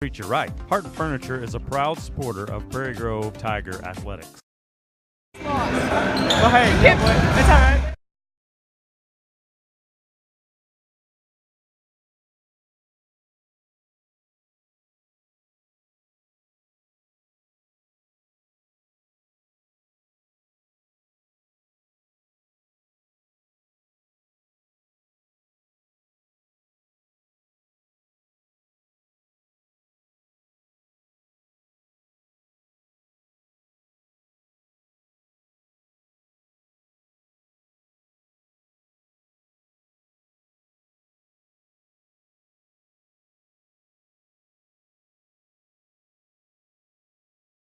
Treat you right. Harton Furniture is a proud supporter of Prairie Grove Tiger Athletics. Well, hey, it's all right.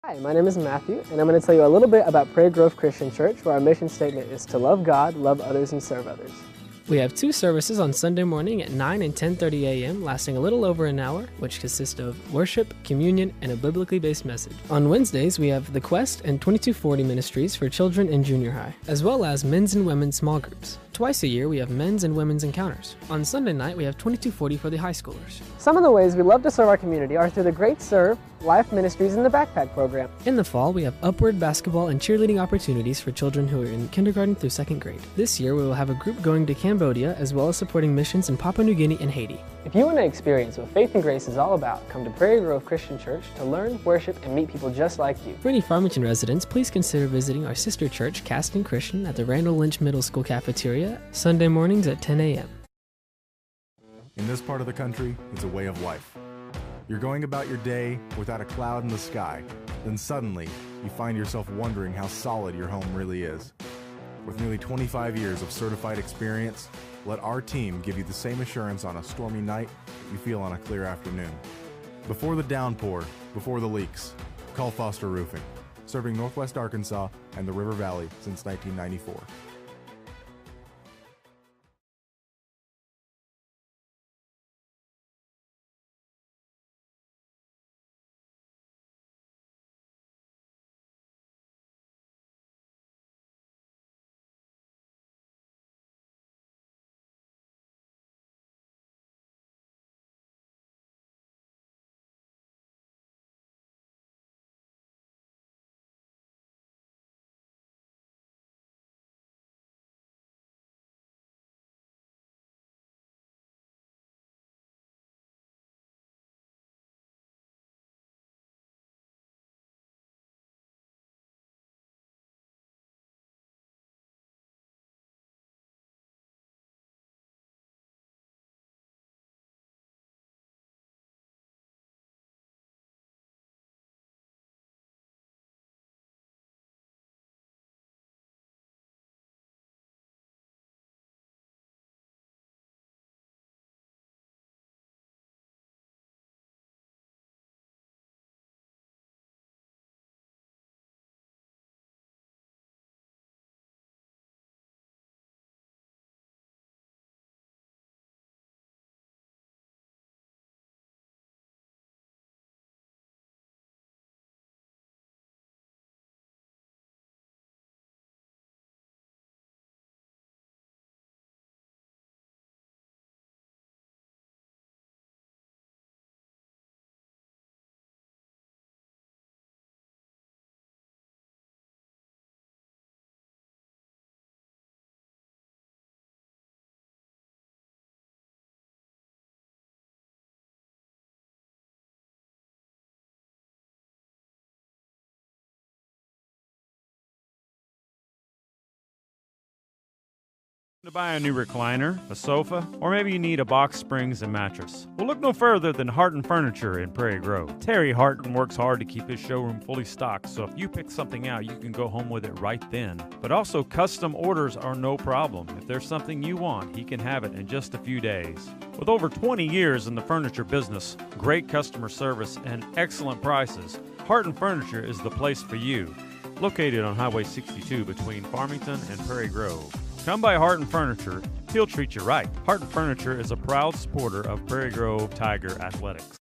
Hi, my name is Matthew, and I'm going to tell you a little bit about Prairie Grove Christian Church, where our mission statement is to love God, love others, and serve others. We have two services on Sunday morning at 9 and 10:30 a.m., lasting a little over an hour, which consist of worship, communion, and a biblically based message. On Wednesdays, we have The Quest and 2240 ministries for children in junior high, as well as men's and women's small groups. Twice a year, we have men's and women's encounters. On Sunday night, we have 2240 for the high schoolers. Some of the ways we love to serve our community are through the Great Serve, Life Ministries, and the Backpack Program. In the fall, we have Upward basketball and cheerleading opportunities for children who are in kindergarten through second grade. This year, we will have a group going to Cambodia, as well as supporting missions in Papua New Guinea and Haiti. If you want to experience what faith and grace is all about, come to Prairie Grove Christian Church to learn, worship, and meet people just like you. For any Farmington residents, please consider visiting our sister church, Caston Christian, at the Randall Lynch Middle School cafeteria, Sunday mornings at 10 a.m. In this part of the country, it's a way of life. You're going about your day without a cloud in the sky, then suddenly you find yourself wondering how solid your home really is. With nearly 25 years of certified experience, let our team give you the same assurance on a stormy night that you feel on a clear afternoon. Before the downpour, before the leaks, call Foster Roofing, serving Northwest Arkansas and the River Valley since 1994. To buy a new recliner, a sofa, or maybe you need a box springs and mattress. Well, look no further than Harton Furniture in Prairie Grove. Terry Harton works hard to keep his showroom fully stocked, so if you pick something out, you can go home with it right then. But also, custom orders are no problem. If there's something you want, he can have it in just a few days. With over 20 years in the furniture business, great customer service, and excellent prices, Harton Furniture is the place for you. Located on Highway 62 between Farmington and Prairie Grove. Come by Harton Furniture, he'll treat you right. Harton Furniture is a proud supporter of Prairie Grove Tiger Athletics.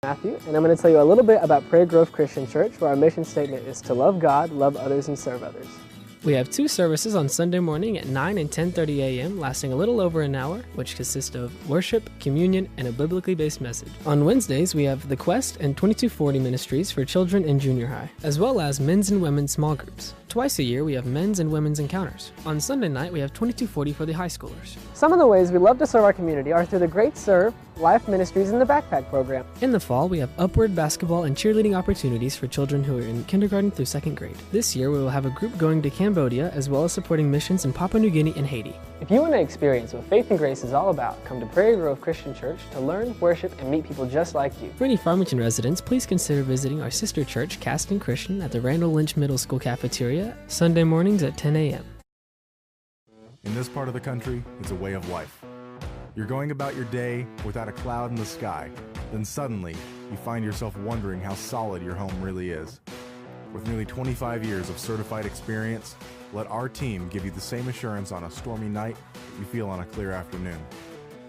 Matthew, and I'm going to tell you a little bit about Prairie Grove Christian Church, where our mission statement is to love God, love others, and serve others. We have two services on Sunday morning at 9 and 10:30 a.m., lasting a little over an hour, which consist of worship, communion, and a biblically based message. On Wednesdays, we have the Quest and 2240 ministries for children in junior high, as well as men's and women's small groups. Twice a year, we have men's and women's encounters. On Sunday night, we have 2240 for the high schoolers. Some of the ways we love to serve our community are through the Great Serve, Life Ministries, and the Backpack Program. In the fall, we have upward basketball and cheerleading opportunities for children who are in kindergarten through second grade. This year, we will have a group going to Cambodia, as well as supporting missions in Papua New Guinea and Haiti. If you want to experience what Faith and Grace is all about, come to Prairie Grove Christian Church to learn, worship, and meet people just like you. For any Farmington residents, please consider visiting our sister church, Caston Christian, at the Randall Lynch Middle School cafeteria, Sunday mornings at 10 a.m. In this part of the country, it's a way of life. You're going about your day without a cloud in the sky, then suddenly you find yourself wondering how solid your home really is. With nearly 25 years of certified experience, let our team give you the same assurance on a stormy night that you feel on a clear afternoon.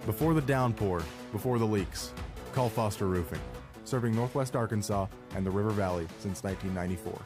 Before the downpour, before the leaks, call Foster Roofing, serving Northwest Arkansas and the River Valley since 1994.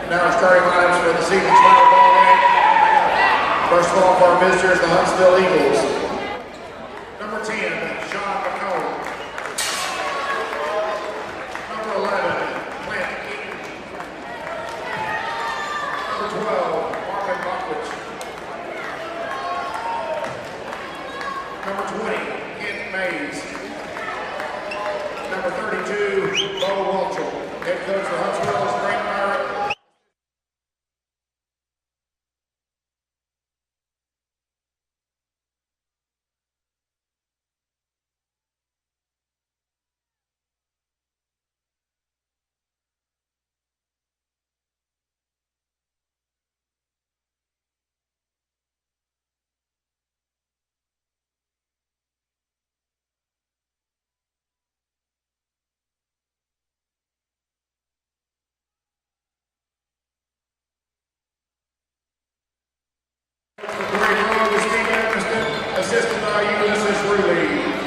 Now our starting lineups for the season's final ball game. First of all, for our visitors, the Huntsville Eagles. Number 10, Sean McCollum. Number 11, Clint Eaton. Number 12, Marvin Buckwich. Number 20, Kent Mays. Number 32, Bo Walchel. Head coach for Huntsville is Frank Myrick. Assisted by Ulysses Ruby.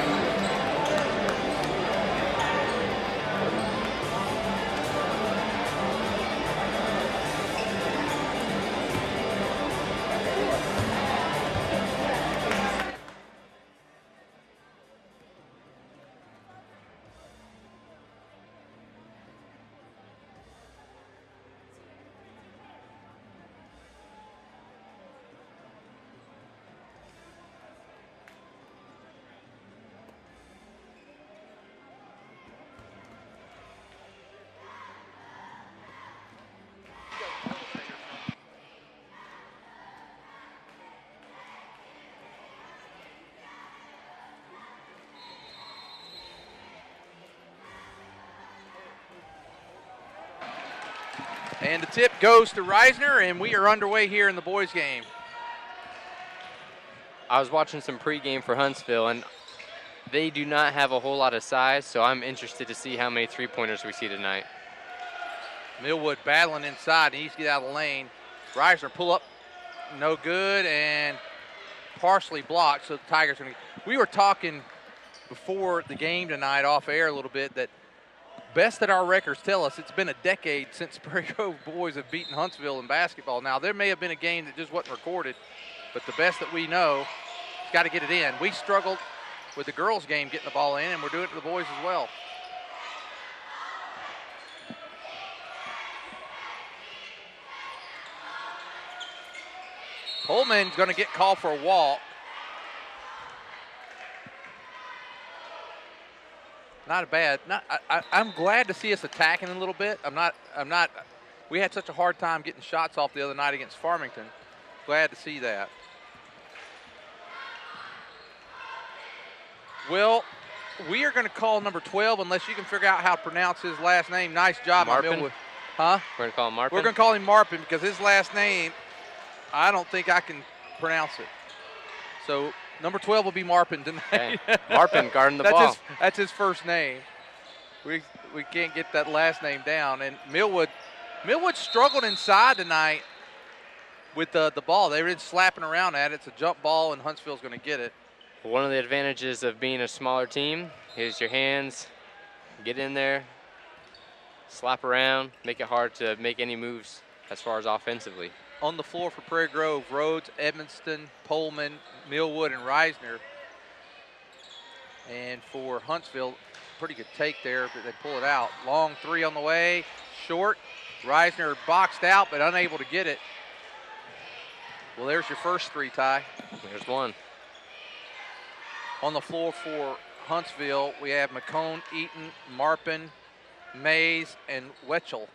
And the tip goes to Reisner, and we are underway here in the boys' game. I was watching some pregame for Huntsville, and they do not have a whole lot of size, so I'm interested to see how many three-pointers we see tonight. Millwood battling inside. He needs to get out of the lane. Reisner pull up, no good, and partially blocked, so the Tigers are going to. We were talking before the game tonight off air a little bit that best that our records tell us, it's been a decade since Prairie Grove boys have beaten Huntsville in basketball. Now, there may have been a game that just wasn't recorded, but the best that we know, it's got to get it in. We struggled with the girls' game getting the ball in, and we're doing it to the boys as well. Pullman's going to get called for a walk. Not a bad. I'm glad to see us attacking a little bit. I'm not. We had such a hard time getting shots off the other night against Farmington. Glad to see that. Well, we are going to call number 12 unless you can figure out how to pronounce his last name. Nice job, Marpin? Huh? We're going to call him Marpin? We're going to call him Marpin because his last name, I don't think I can pronounce it. So number 12 will be Marpin tonight. Okay. Marpin guarding the ball. That's his first name. We can't get that last name down. And Millwood struggled inside tonight with the ball. They were slapping around at it. It's a jump ball, and Huntsville's going to get it. One of the advantages of being a smaller team is your hands, get in there, slap around, make it hard to make any moves as far as offensively. On the floor for Prairie Grove, Rhodes, Edmonston, Pullman, Millwood, and Reisner. And for Huntsville, pretty good take there, but they pull it out. Long three on the way, short. Reisner boxed out, but unable to get it. Well, there's your first three, Ty. There's one. On the floor for Huntsville, we have McCone, Eaton, Marpin, Mays, and Wetchell.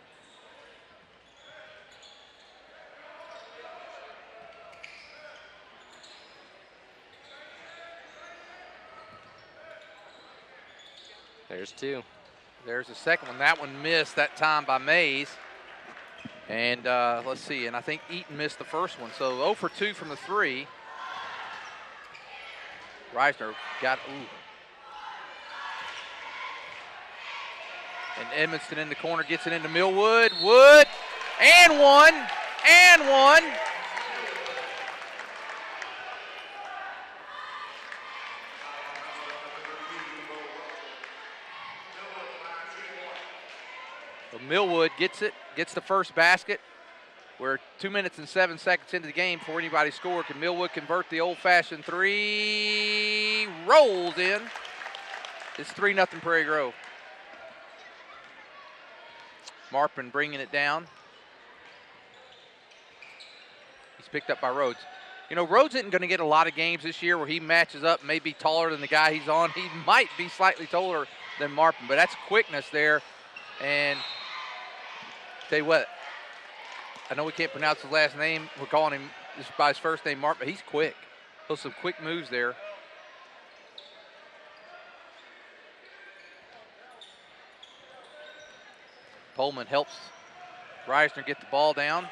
There's two. There's the second one. That one missed that time by Mays. And let's see, and I think Eaton missed the first one. So 0 for 2 from the three. Reisner got, And Edmonston in the corner gets it into Millwood. Wood, and one. So Millwood gets it, gets the first basket. We're 2 minutes and 7 seconds into the game before anybody scored. Can Millwood convert the old-fashioned three? Rolls in. It's 3-0 Prairie Grove. Marpin bringing it down. He's picked up by Rhodes. You know, Rhodes isn't going to get a lot of games this year where he matches up, maybe taller than the guy he's on. He might be slightly taller than Marpin, but that's quickness there. And tell you what, I know we can't pronounce his last name. We're calling him just by his first name, Mark, but he's quick. Those some quick moves there. Pullman helps Reisner get the ball down,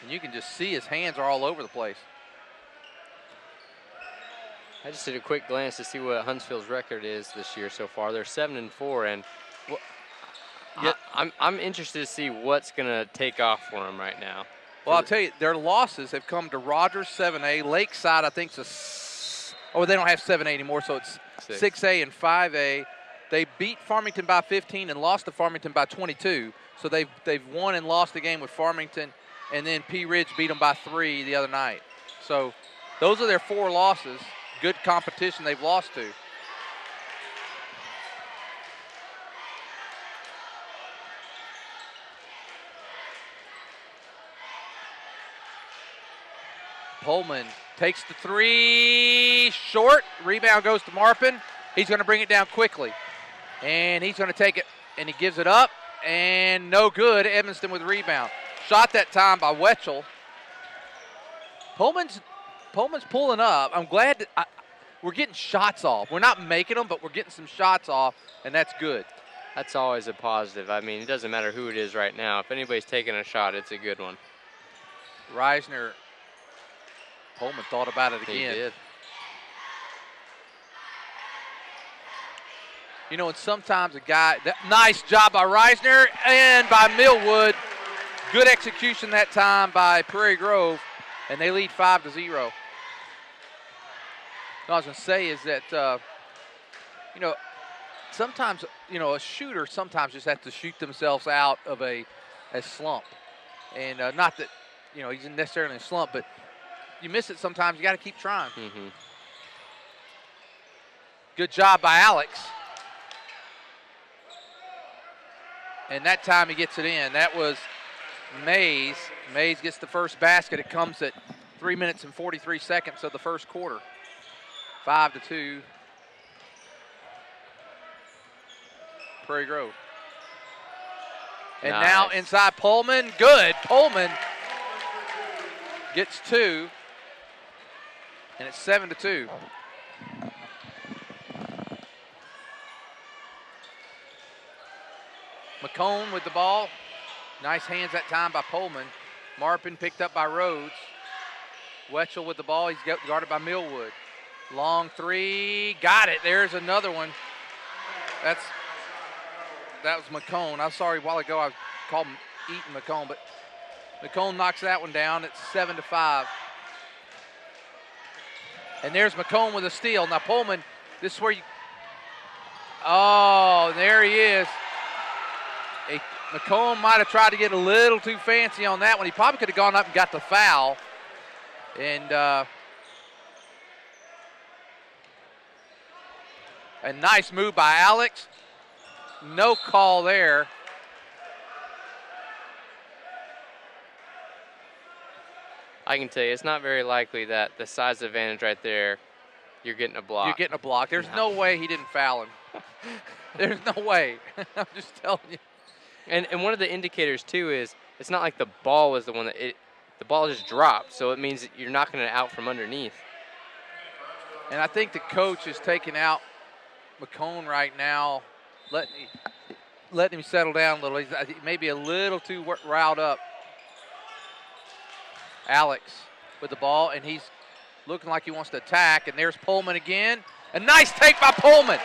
and you can just see his hands are all over the place. I just did a quick glance to see what Huntsville's record is this year so far. They're 7-4, and I'm interested to see what's going to take off for them right now. Well, I'll tell you, their losses have come to Rogers 7A, Lakeside I think they don't have 7A anymore, so it's 6A and 5A. They beat Farmington by 15 and lost to Farmington by 22. So they've won and lost the game with Farmington, and then Pea Ridge beat them by 3 the other night. So those are their 4 losses. Good competition they've lost to. Pullman takes the three, short. Rebound goes to Marpin. He's going to bring it down quickly. And he's going to take it, and he gives it up, and no good. Edmonston with the rebound. Shot that time by Wetchell. Pullman's pulling up. I'm glad that we're getting shots off. We're not making them, but we're getting some shots off, and that's good. That's always a positive. I mean, it doesn't matter who it is right now. If anybody's taking a shot, it's a good one. Reisner, Pullman thought about it again. He did. You know, and sometimes nice job by Reisner and by Millwood. Good execution that time by Prairie Grove, and they lead 5-0. What I was going to say is that, you know, sometimes, you know, a shooter sometimes just has to shoot themselves out of a slump. And not that, you know, he's not necessarily in a slump, but you miss it sometimes. You got to keep trying. Mm-hmm. Good job by Alex. And that time he gets it in. That was Mays. Mays gets the first basket. It comes at 3 minutes and 43 seconds of the first quarter. 5-2. Prairie Grove. And nice. Now inside Pullman. Good. Pullman gets 2. And it's 7-2. McCone with the ball. Nice hands that time by Pullman. Marpin picked up by Rhodes. Wetchell with the ball. He's guarded by Millwood. Long three. Got it. There's another one. That was McCone. I'm sorry, a while ago I called him Eaton McCone, but McCone knocks that one down. It's 7-5. And there's McCone with a steal. Now Pullman, this is where you, oh, there he is. McCone might have tried to get a little too fancy on that one. He probably could have gone up and got the foul. And a nice move by Alex. No call there. I can tell you, it's not very likely that the size advantage right there, you're getting a block. You're getting a block. There's no way he didn't foul him. There's no way. I'm just telling you. And one of the indicators, too, is it's not like the ball was the one that the ball just dropped, so it means that you're knocking it out from underneath. And I think the coach is taking out McCone right now, letting him settle down a little. He's maybe a little too riled up. Alex with the ball, and he's looking like he wants to attack, and there's Pullman again. A nice take by Pullman.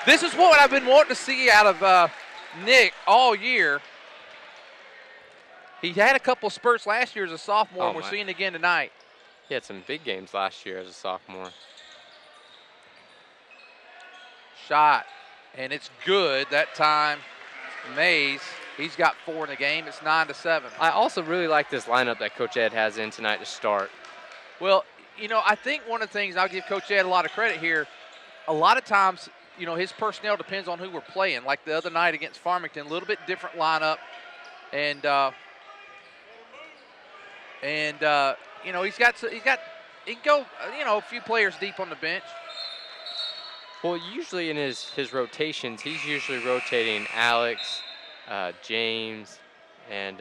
This is what I've been wanting to see out of Nick all year. He had a couple spurts last year as a sophomore, and we're seeing it again tonight. He had some big games last year as a sophomore. Shot, and it's good that time. Mays, he's got 4 in the game. It's 9-7. I also really like this lineup that Coach Ed has in tonight to start. Well, you know, I think one of the things, I'll give Coach Ed a lot of credit here, a lot of times, you know, his personnel depends on who we're playing. Like the other night against Farmington, a little bit different lineup. And you know, he can go, you know, a few players deep on the bench. Well, usually in his rotations, he's usually rotating Alex, James, and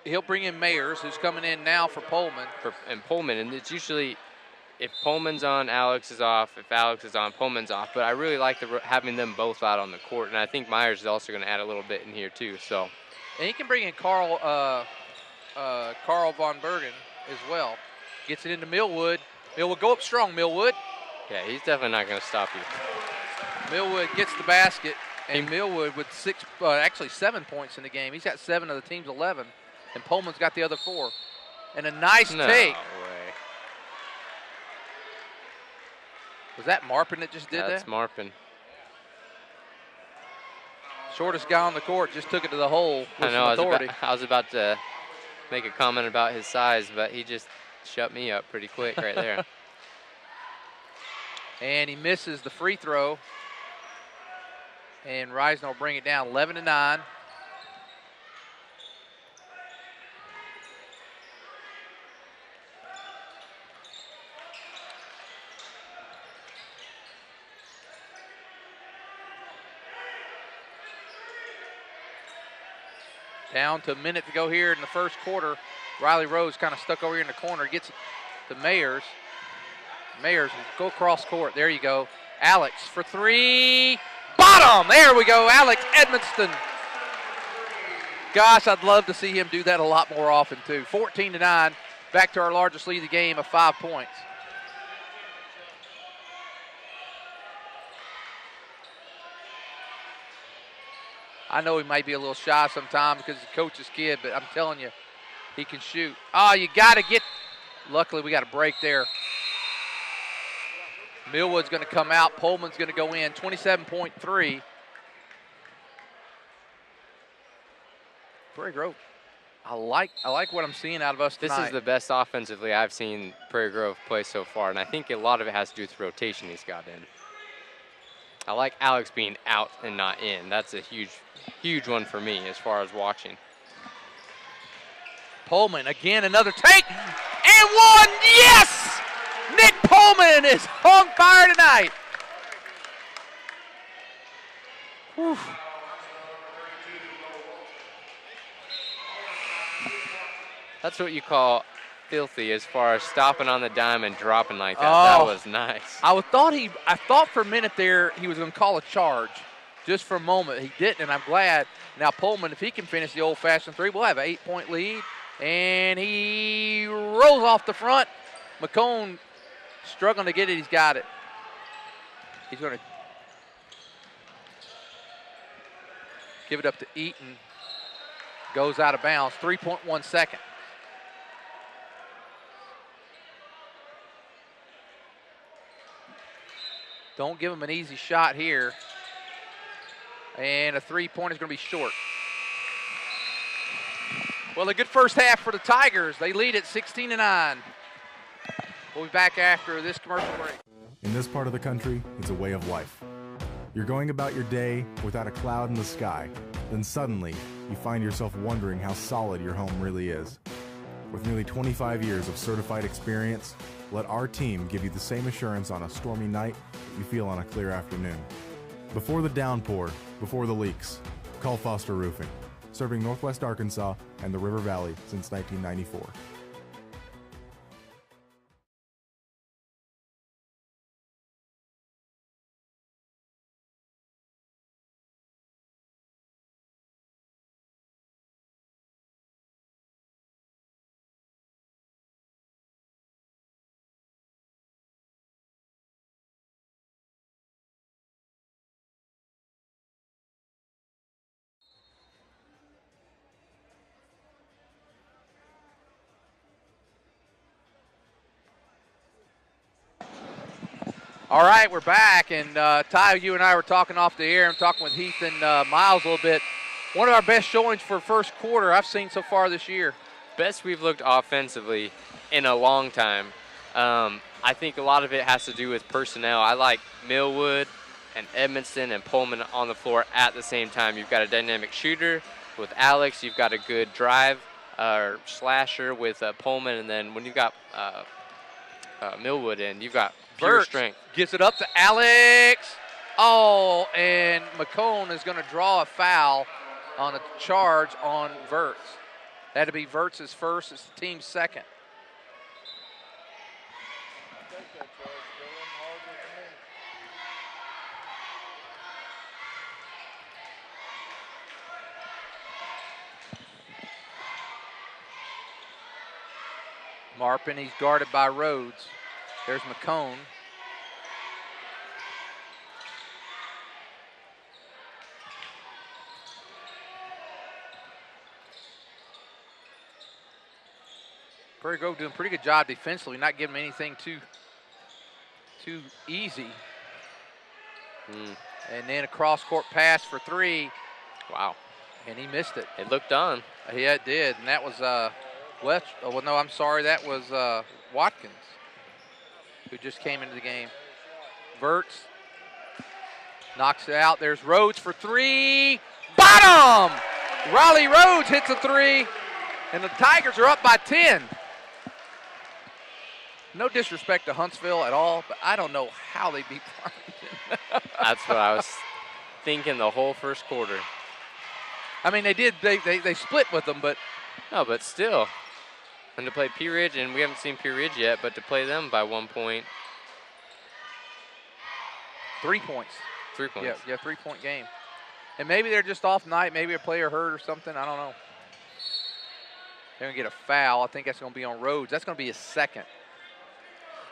he'll bring in Mayers, who's coming in now for Pullman. And it's usually if Pullman's on, Alex is off. If Alex is on, Pullman's off. But I really like having them both out on the court, and I think Myers is also going to add a little bit in here too. So, and he can bring in Carl Von Bergen as well. Gets it into Millwood. Millwood, go up strong, Millwood. Yeah, he's definitely not going to stop you. Millwood gets the basket, and Millwood with actually 7 points in the game. He's got 7 of the team's 11, and Pullman's got the other 4. And a nice take. No way. Was that Marpin that just did that? That's Marpin. Shortest guy on the court just took it to the hole with some authority. I was about to make a comment about his size, but he just shut me up pretty quick right there. And he misses the free throw. And Reisner will bring it down 11-9. Down to a minute to go here in the first quarter. Riley Rose kind of stuck over here in the corner. Gets it to Mayers. Mayers will go cross court. There you go. Alex for 3. Bottom! There we go. Alex Edmonston. Gosh, I'd love to see him do that a lot more often too. 14-9. Back to our largest lead of the game of 5 points. I know he might be a little shy sometimes because he's a coach's kid, but I'm telling you, he can shoot. Oh, you got to get – luckily we got a break there. Millwood's going to come out. Pullman's going to go in, 27.3. Prairie Grove, I like what I'm seeing out of us tonight. This is the best offensively I've seen Prairie Grove play so far, and I think a lot of it has to do with rotation he's got in. I like Alex being out and not in. That's a huge, huge one for me as far as watching. Pullman, again, another take, and one, yes! Nick Pullman is on fire tonight. Whew. That's what you call filthy as far as stopping on the dime and dropping like that. Oh, that was nice. I thought for a minute there he was going to call a charge just for a moment. He didn't, and I'm glad. Now Pullman, if he can finish the old-fashioned three, we'll have an 8-point lead. And he rolls off the front. McCone struggling to get it. He's got it. He's going to give it up to Eaton. Goes out of bounds. 3.1 seconds. Don't give him an easy shot here. And a three-point is going to be short. Well, a good first half for the Tigers. They lead at 16-9. We'll be back after this commercial break. In this part of the country, it's a way of life. You're going about your day without a cloud in the sky. Then suddenly, you find yourself wondering how solid your home really is. With nearly 25 years of certified experience, let our team give you the same assurance on a stormy night that you feel on a clear afternoon. Before the downpour, before the leaks, call Foster Roofing, serving Northwest Arkansas and the River Valley since 1994. All right, we're back, and Ty, you and I were talking off the air. I'm talking with Heath and Miles a little bit. One of our best showings for first quarter I've seen so far this year. Best we've looked offensively in a long time. I think a lot of it has to do with personnel. I like Millwood and Edmonston and Pullman on the floor at the same time. You've got a dynamic shooter with Alex. You've got a good drive or slasher with Pullman, and then when you've got Millwood in, you've got pure strength. Gives it up to Alex. Oh, and McCone is going to draw a foul on a charge on Verts. That'll be Verts' first. It's the team's second. Marpin, he's guarded by Rhodes. There's McCone. Prairie Grove doing a pretty good job defensively, not giving him anything too easy. And then a cross-court pass for three. Wow. And he missed it. It looked on. Yeah, it did. And that was that was Watkins, who just came into the game. Verts knocks it out. There's Rhodes for three. Bottom! Riley Rhodes hits a three, and the Tigers are up by 10. No disrespect to Huntsville at all, but I don't know how they beat Farmington. That's what I was thinking the whole first quarter. I mean, they did. They split with them, but no, but still. And to play Pea Ridge, and we haven't seen Pea Ridge yet, but to play them by 1 point. 3 points. 3 points. Yeah, 3-point game. And maybe they're just off night. Maybe a player hurt or something. I don't know. They're going to get a foul. I think that's going to be on Rhodes. That's going to be his second.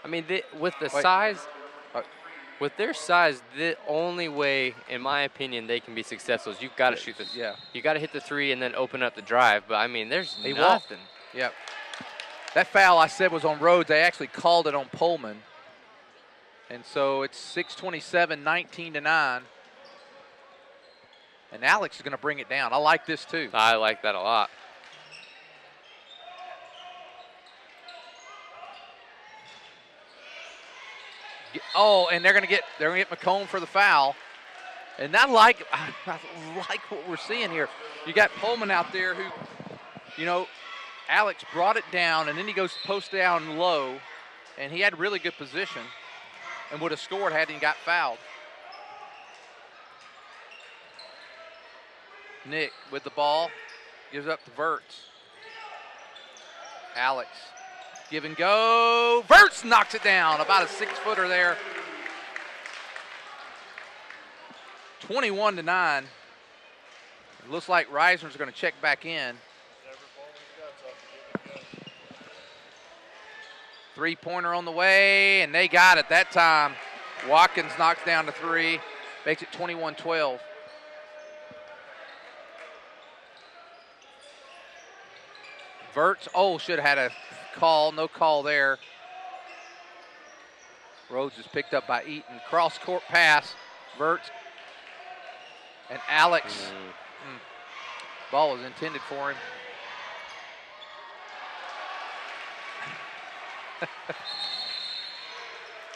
I mean, with the size. With their size, the only way, in my opinion, they can be successful is you've got to shoot this. Yeah. You got to hit the three and then open up the drive. But I mean, there's He nothing. Yep. That foul I said was on Rhodes. They actually called it on Pullman. And so it's 6:27, 19-9. And Alex is going to bring it down. I like this too. I like that a lot. Oh, and they're going to get McComb for the foul. And I like what we're seeing here. You got Pullman out there who, you know, Alex brought it down, and then he goes post down low, and he had really good position and would have scored had he got fouled. Nick with the ball, gives up to Verts. Alex, give and go. Verts knocks it down, about a 6-footer there. 21-9. It looks like Reisner's going to check back in. Three-pointer on the way, and they got it that time. Watkins knocks down to three, makes it 21-12. Verts, should have had a call. No call there. Rhodes is picked up by Eaton. Cross-court pass. Verts and Alex. Ball was intended for him.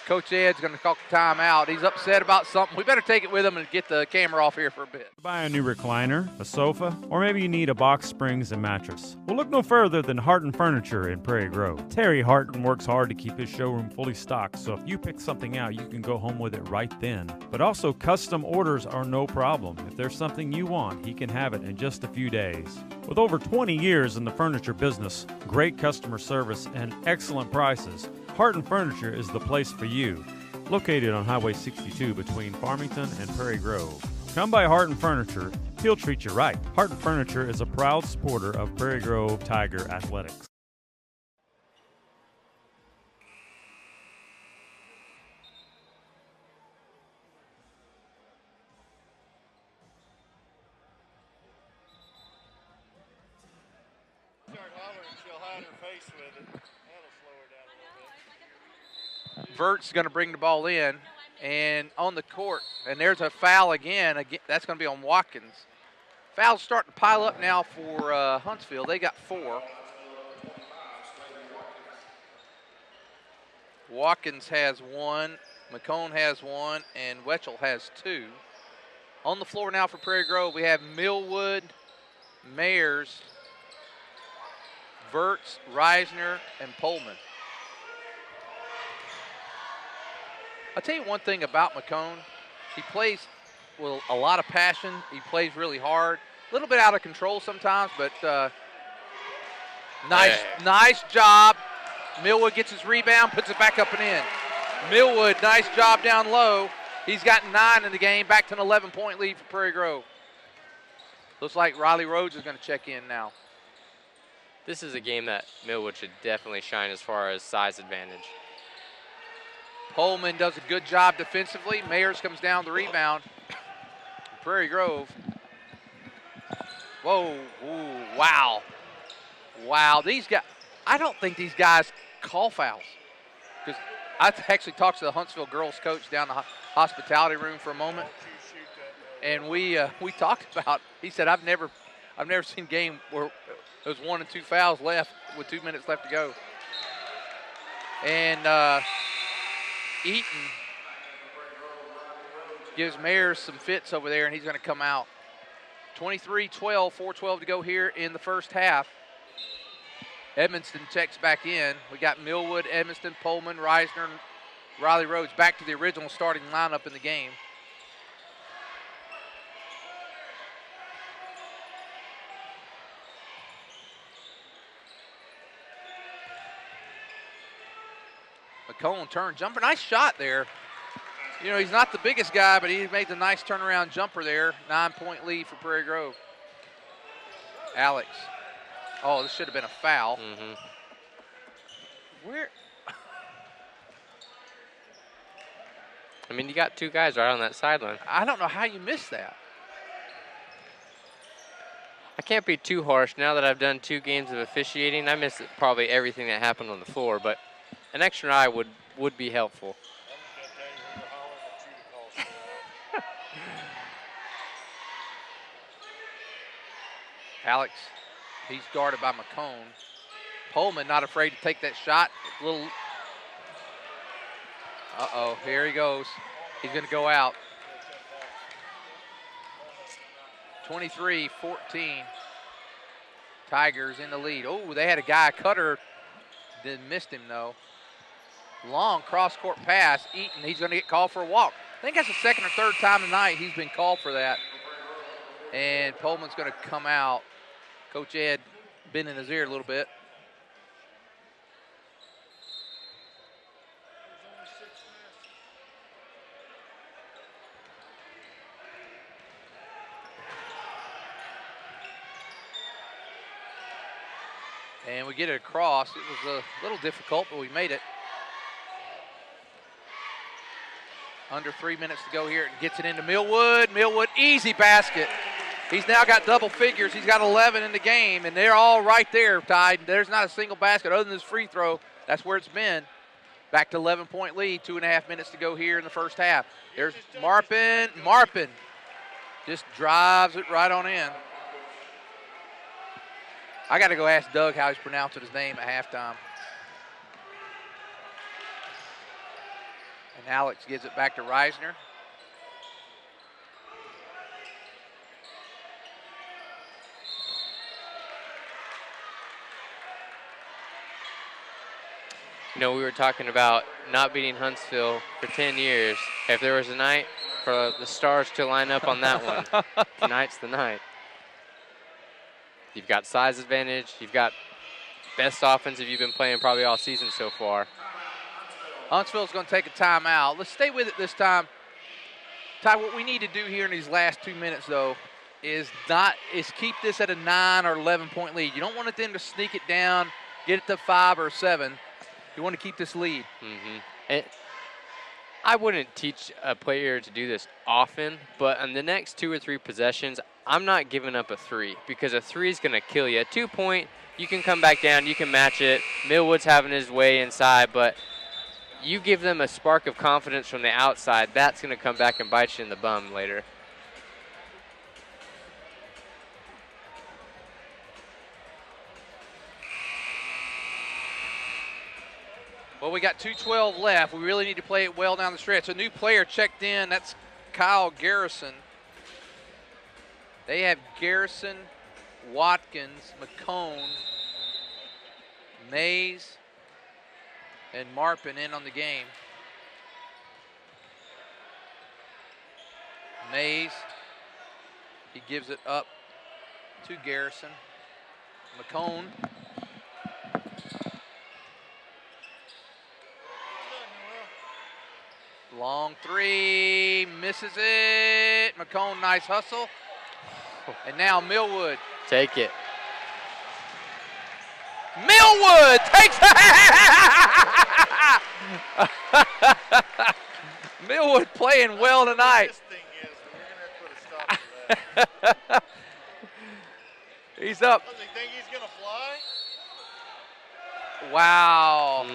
Coach Ed's going to call timeout. He's upset about something. We better take it with him and get the camera off here for a bit. Buy a new recliner, a sofa, or maybe you need a box springs and mattress. Well, look no further than Harton Furniture in Prairie Grove. Terry Harton works hard to keep his showroom fully stocked, so if you pick something out, you can go home with it right then. But also, custom orders are no problem. If there's something you want, he can have it in just a few days. With over 20 years in the furniture business, great customer service, and excellent prices, Harton Furniture is the place for you. Located on Highway 62 between Farmington and Prairie Grove. Come by Harton Furniture, he'll treat you right. Harton Furniture is a proud supporter of Prairie Grove Tiger Athletics. Vert's going to bring the ball in, and on the court, and there's a foul again. That's going to be on Watkins. Fouls starting to pile up now for Huntsville. They got 4. Watkins has 1, McCone has 1, and Wetchell has 2. On the floor now for Prairie Grove, we have Millwood, Mayers, Verts, Reisner, and Pullman. I'll tell you one thing about McCone. He plays with a lot of passion. He plays really hard. A little bit out of control sometimes, but nice job. Millwood gets his rebound, puts it back up and in. Millwood, nice job down low. He's got 9 in the game, back to an 11-point lead for Prairie Grove. Looks like Riley Rhodes is going to check in now. This is a game that Millwood should definitely shine as far as size advantage. Pullman does a good job defensively. Mayers comes down the rebound. Prairie Grove. Whoa, ooh, wow. Wow, these guys, I don't think these guys call fouls. Because I actually talked to the Huntsville girls coach down the hospitality room for a moment. And we talked about, he said, I've never seen a game where there's 1 and 2 fouls left with 2 minutes left to go. And Eaton gives Mayers some fits over there, and he's going to come out. 23-12, 4:12 to go here in the first half. Edmonston checks back in. We got Millwood, Edmonston, Pullman, Reisner, and Riley Rhodes back to the original starting lineup in the game. McCone turn jumper. Nice shot there. You know, he's not the biggest guy, but he made the nice turnaround jumper there. 9-point lead for Prairie Grove. Alex. Oh, this should have been a foul. Where? I mean, you got 2 guys right on that sideline. I don't know how you missed that. I can't be too harsh. Now that I've done 2 games of officiating, I miss probably everything that happened on the floor, but an extra eye would be helpful. Alex, he's guarded by McCone. Pullman not afraid to take that shot. Uh-oh, here he goes. He's going to go out. 23-14. Tigers in the lead. Oh, they had a guy, Cutter, then missed him though. Long cross-court pass. Eaton, he's going to get called for a walk. I think that's the 2nd or 3rd time tonight he's been called for that. And Pullman's going to come out. Coach Ed been in his ear a little bit. And we get it across. It was a little difficult, but we made it. Under 3 minutes to go here, and gets it into Millwood. Millwood, easy basket. He's now got double figures. He's got 11 in the game, and they're all right there tied. There's not a single basket other than this free throw. That's where it's been. Back to 11-point lead, 2.5 minutes to go here in the first half. There's Marpin. Marpin just drives it right on in. I got to go ask Doug how he's pronouncing his name at halftime. And Alex gives it back to Reisner. You know, we were talking about not beating Huntsville for 10 years. If there was a night for the Stars to line up on that one, tonight's the night. You've got size advantage. You've got best offensive you've been playing probably all season so far. Huntsville's going to take a timeout. Let's stay with it this time. Ty, what we need to do here in these last 2 minutes, though, is keep this at a 9 or 11-point lead. You don't want them to sneak it down, get it to 5 or 7. You want to keep this lead. And I wouldn't teach a player to do this often, but on the next 2 or 3 possessions, I'm not giving up a 3 because a 3 is going to kill you. A 2-point, you can come back down, you can match it. Millwood's having his way inside, but you give them a spark of confidence from the outside, that's going to come back and bite you in the bum later. Well, we got 2:12 left. We really need to play it well down the stretch. A new player checked in. That's Kyle Garrison. They have Garrison, Watkins, McCone, Mays, and Marpin in on the game. Mays, he gives it up to Garrison. McCone. Long 3, misses it. McCone, nice hustle. And now Millwood. Take it. Millwood takes Millwood playing well tonight. He's up. Does he think he's gonna fly? Wow.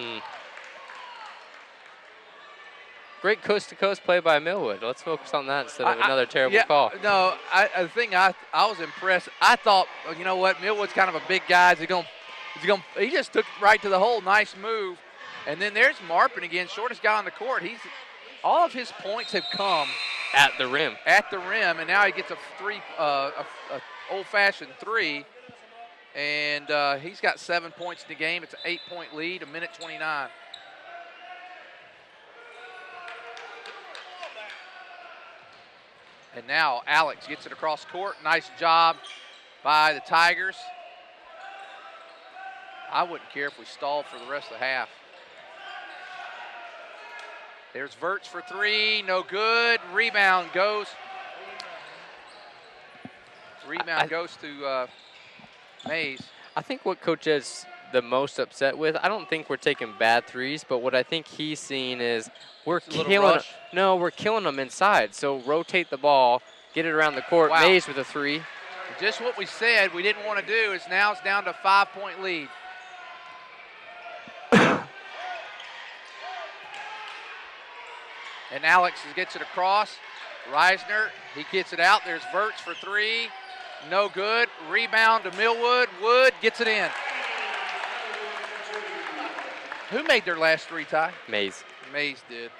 Great coast-to-coast play by Millwood. Let's focus on that instead of another terrible call. No, the thing I was impressed. I thought, you know what, Millwood's kind of a big guy. He just took it right to the hole. Nice move. And then there's Marpin again, shortest guy on the court. All of his points have come at the rim. At the rim, and now he gets a old-fashioned 3. And he's got 7 points in the game. It's an 8-point lead, 1:29. And now Alex gets it across court. Nice job by the Tigers. I wouldn't care if we stalled for the rest of the half. There's Verts for 3, no good. Rebound goes to Mays. I think what Coach Ed's the most upset with. I don't think we're taking bad threes, but what I think he's seeing is we're killing. No, we're killing them inside. So rotate the ball, get it around the court. Wow. Mays with a three. Just what we said we didn't want to do is now it's down to 5-point lead. And Alex gets it across. Reisner, he gets it out. There's Verts for three. No good. Rebound to Millwood. Wood gets it in. Who made their last three, Ty? Mays. Mays did.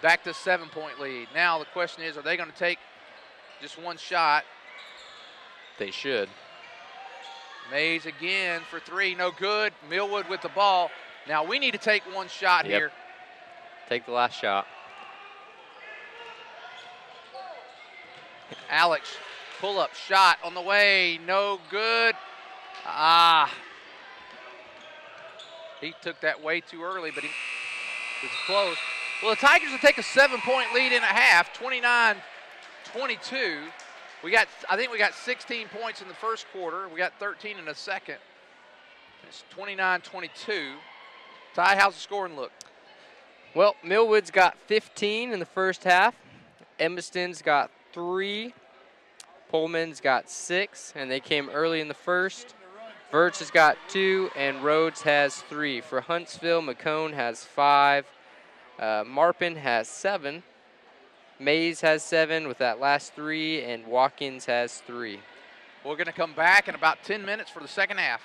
Back to 7-point lead. Now the question is, are they going to take just one shot? They should. Mays again for three. No good. Millwood with the ball. Now we need to take one shot here. Take the last shot. Alex, pull-up shot on the way. No good. He took that way too early, but he was close. Well, the Tigers will take a 7-point lead in a half, 29-22. I think we got 16 points in the first quarter. We got 13 in the second. It's 29-22. Ty, how's the scoring look? Well, Millwood's got 15 in the first half. Evanston's got 3. Pullman's got 6, and they came early in the first. Verts has got 2, and Rhodes has 3. For Huntsville, McCone has 5. Marpin has 7. Mays has 7 with that last 3, and Watkins has 3. We're going to come back in about 10 minutes for the second half.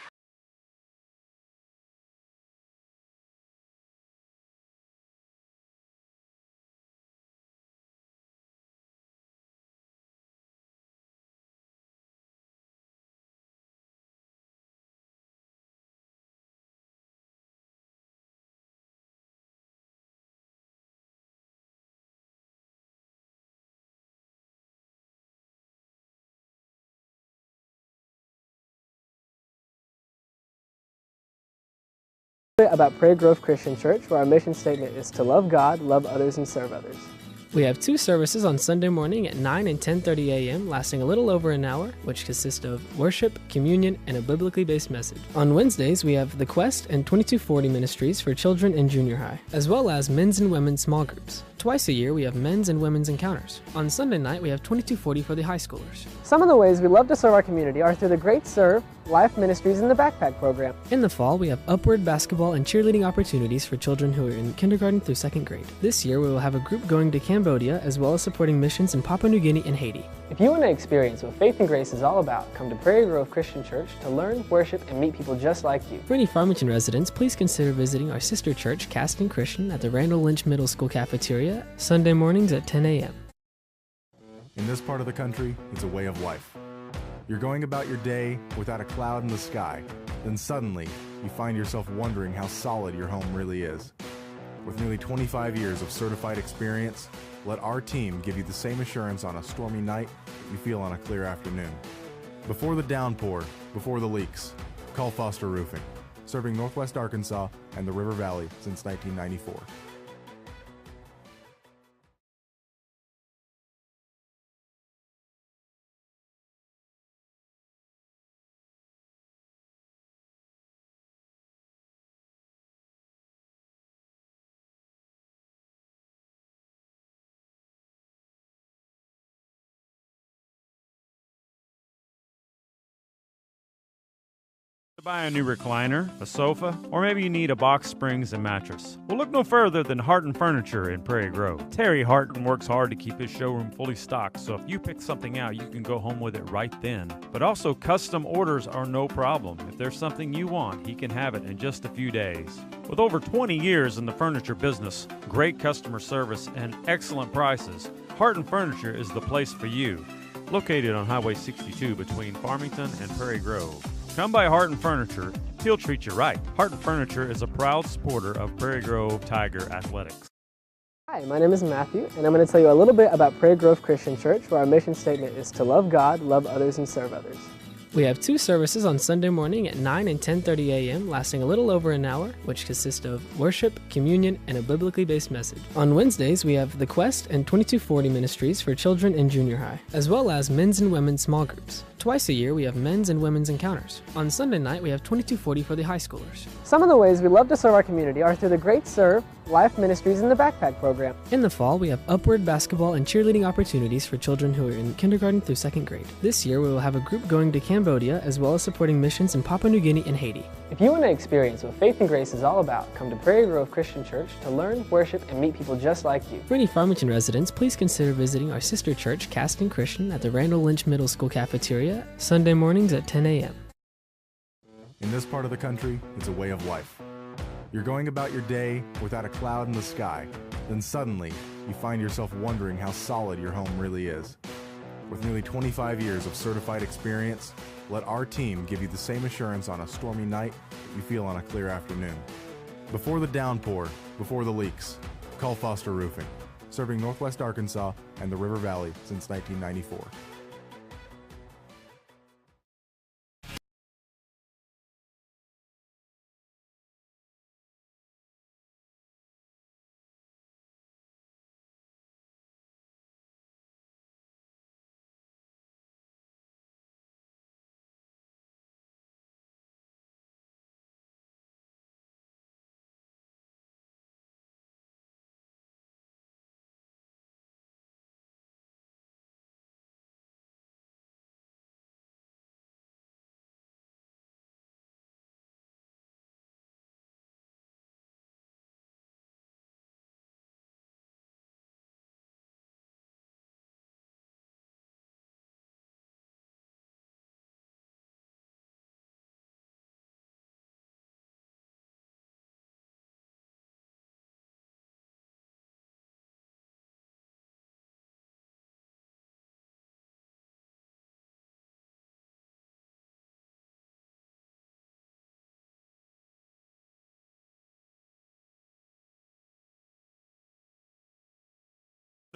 About Prairie Grove Christian Church, where our mission statement is to love God, love others, and serve others. We have 2 services on Sunday morning at 9 and 10:30 a.m., lasting a little over an hour, which consist of worship, communion, and a biblically based message. On Wednesdays, we have The Quest and 2240 ministries for children in junior high, as well as men's and women's small groups. Twice a year, we have men's and women's encounters. On Sunday night, we have 2240 for the high schoolers. Some of the ways we love to serve our community are through the Great Serve, Life Ministries, and the Backpack Program. In the fall, we have Upward basketball and cheerleading opportunities for children who are in kindergarten through 2nd grade. This year, we will have a group going to Cambodia, as well as supporting missions in Papua New Guinea and Haiti. If you want to experience what Faith and Grace is all about, come to Prairie Grove Christian Church to learn, worship, and meet people just like you. For any Farmington residents, please consider visiting our sister church, Caston Christian, at the Randall Lynch Middle School cafeteria, Sunday mornings at 10 a.m. In this part of the country, it's a way of life. You're going about your day without a cloud in the sky, then suddenly you find yourself wondering how solid your home really is. With nearly 25 years of certified experience, let our team give you the same assurance on a stormy night you feel on a clear afternoon. Before the downpour, before the leaks, call Foster Roofing, serving Northwest Arkansas and the River Valley since 1994. To buy a new recliner, a sofa, or maybe you need a box springs and mattress. Well, look no further than Harton Furniture in Prairie Grove. Terry Harton works hard to keep his showroom fully stocked, so if you pick something out, you can go home with it right then. But also, custom orders are no problem. If there's something you want, he can have it in just a few days. With over 20 years in the furniture business, great customer service, and excellent prices, Harton Furniture is the place for you. Located on Highway 62 between Farmington and Prairie Grove. Come by Harton Furniture, he'll treat you right. Harton Furniture is a proud supporter of Prairie Grove Tiger Athletics. Hi, my name is Matthew, and I'm going to tell you a little bit about Prairie Grove Christian Church, where our mission statement is to love God, love others, and serve others. We have two services on Sunday morning at 9 and 10:30 a.m., lasting a little over an hour, which consist of worship, communion, and a biblically based message. On Wednesdays, we have The Quest and 2240 ministries for children in junior high, as well as men's and women's small groups. Twice a year, we have men's and women's encounters. On Sunday night, we have 2240 for the high schoolers. Some of the ways we love to serve our community are through the Great Serve, Life Ministries, and the Backpack Program. In the fall, we have upward basketball and cheerleading opportunities for children who are in kindergarten through second grade. This year, we will have a group going to Cambodia, as well as supporting missions in Papua New Guinea and Haiti. If you want to experience what faith and grace is all about, come to Prairie Grove Christian Church to learn, worship, and meet people just like you. For any Farmington residents, please consider visiting our sister church, Caston Christian, at the Randall Lynch Middle School cafeteria, Sunday mornings at 10 a.m. In this part of the country, it's a way of life. You're going about your day without a cloud in the sky, then suddenly you find yourself wondering how solid your home really is. With nearly 25 years of certified experience, let our team give you the same assurance on a stormy night that you feel on a clear afternoon. Before the downpour, before the leaks, call Foster Roofing, serving Northwest Arkansas and the River Valley since 1994.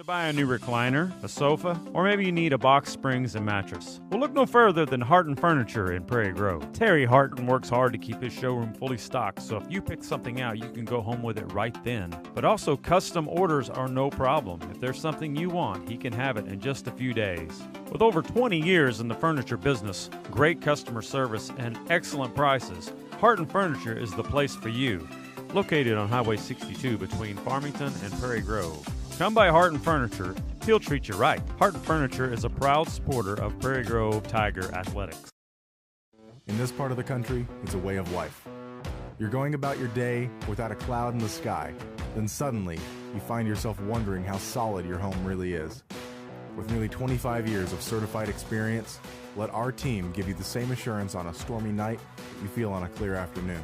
To buy a new recliner, a sofa, or maybe you need a box springs and mattress. Well, look no further than Harton Furniture in Prairie Grove. Terry Harton works hard to keep his showroom fully stocked, so if you pick something out, you can go home with it right then. But also, custom orders are no problem. If there's something you want, he can have it in just a few days. With over 20 years in the furniture business, great customer service, and excellent prices, Harton Furniture is the place for you. Located on Highway 62 between Farmington and Prairie Grove. Come by Harton Furniture, he'll treat you right. Harton Furniture is a proud supporter of Prairie Grove Tiger Athletics. In this part of the country, it's a way of life. You're going about your day without a cloud in the sky, then suddenly you find yourself wondering how solid your home really is. With nearly 25 years of certified experience, let our team give you the same assurance on a stormy night that you feel on a clear afternoon.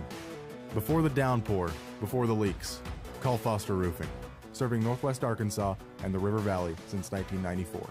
Before the downpour, before the leaks, call Foster Roofing, serving Northwest Arkansas and the River Valley since 1994.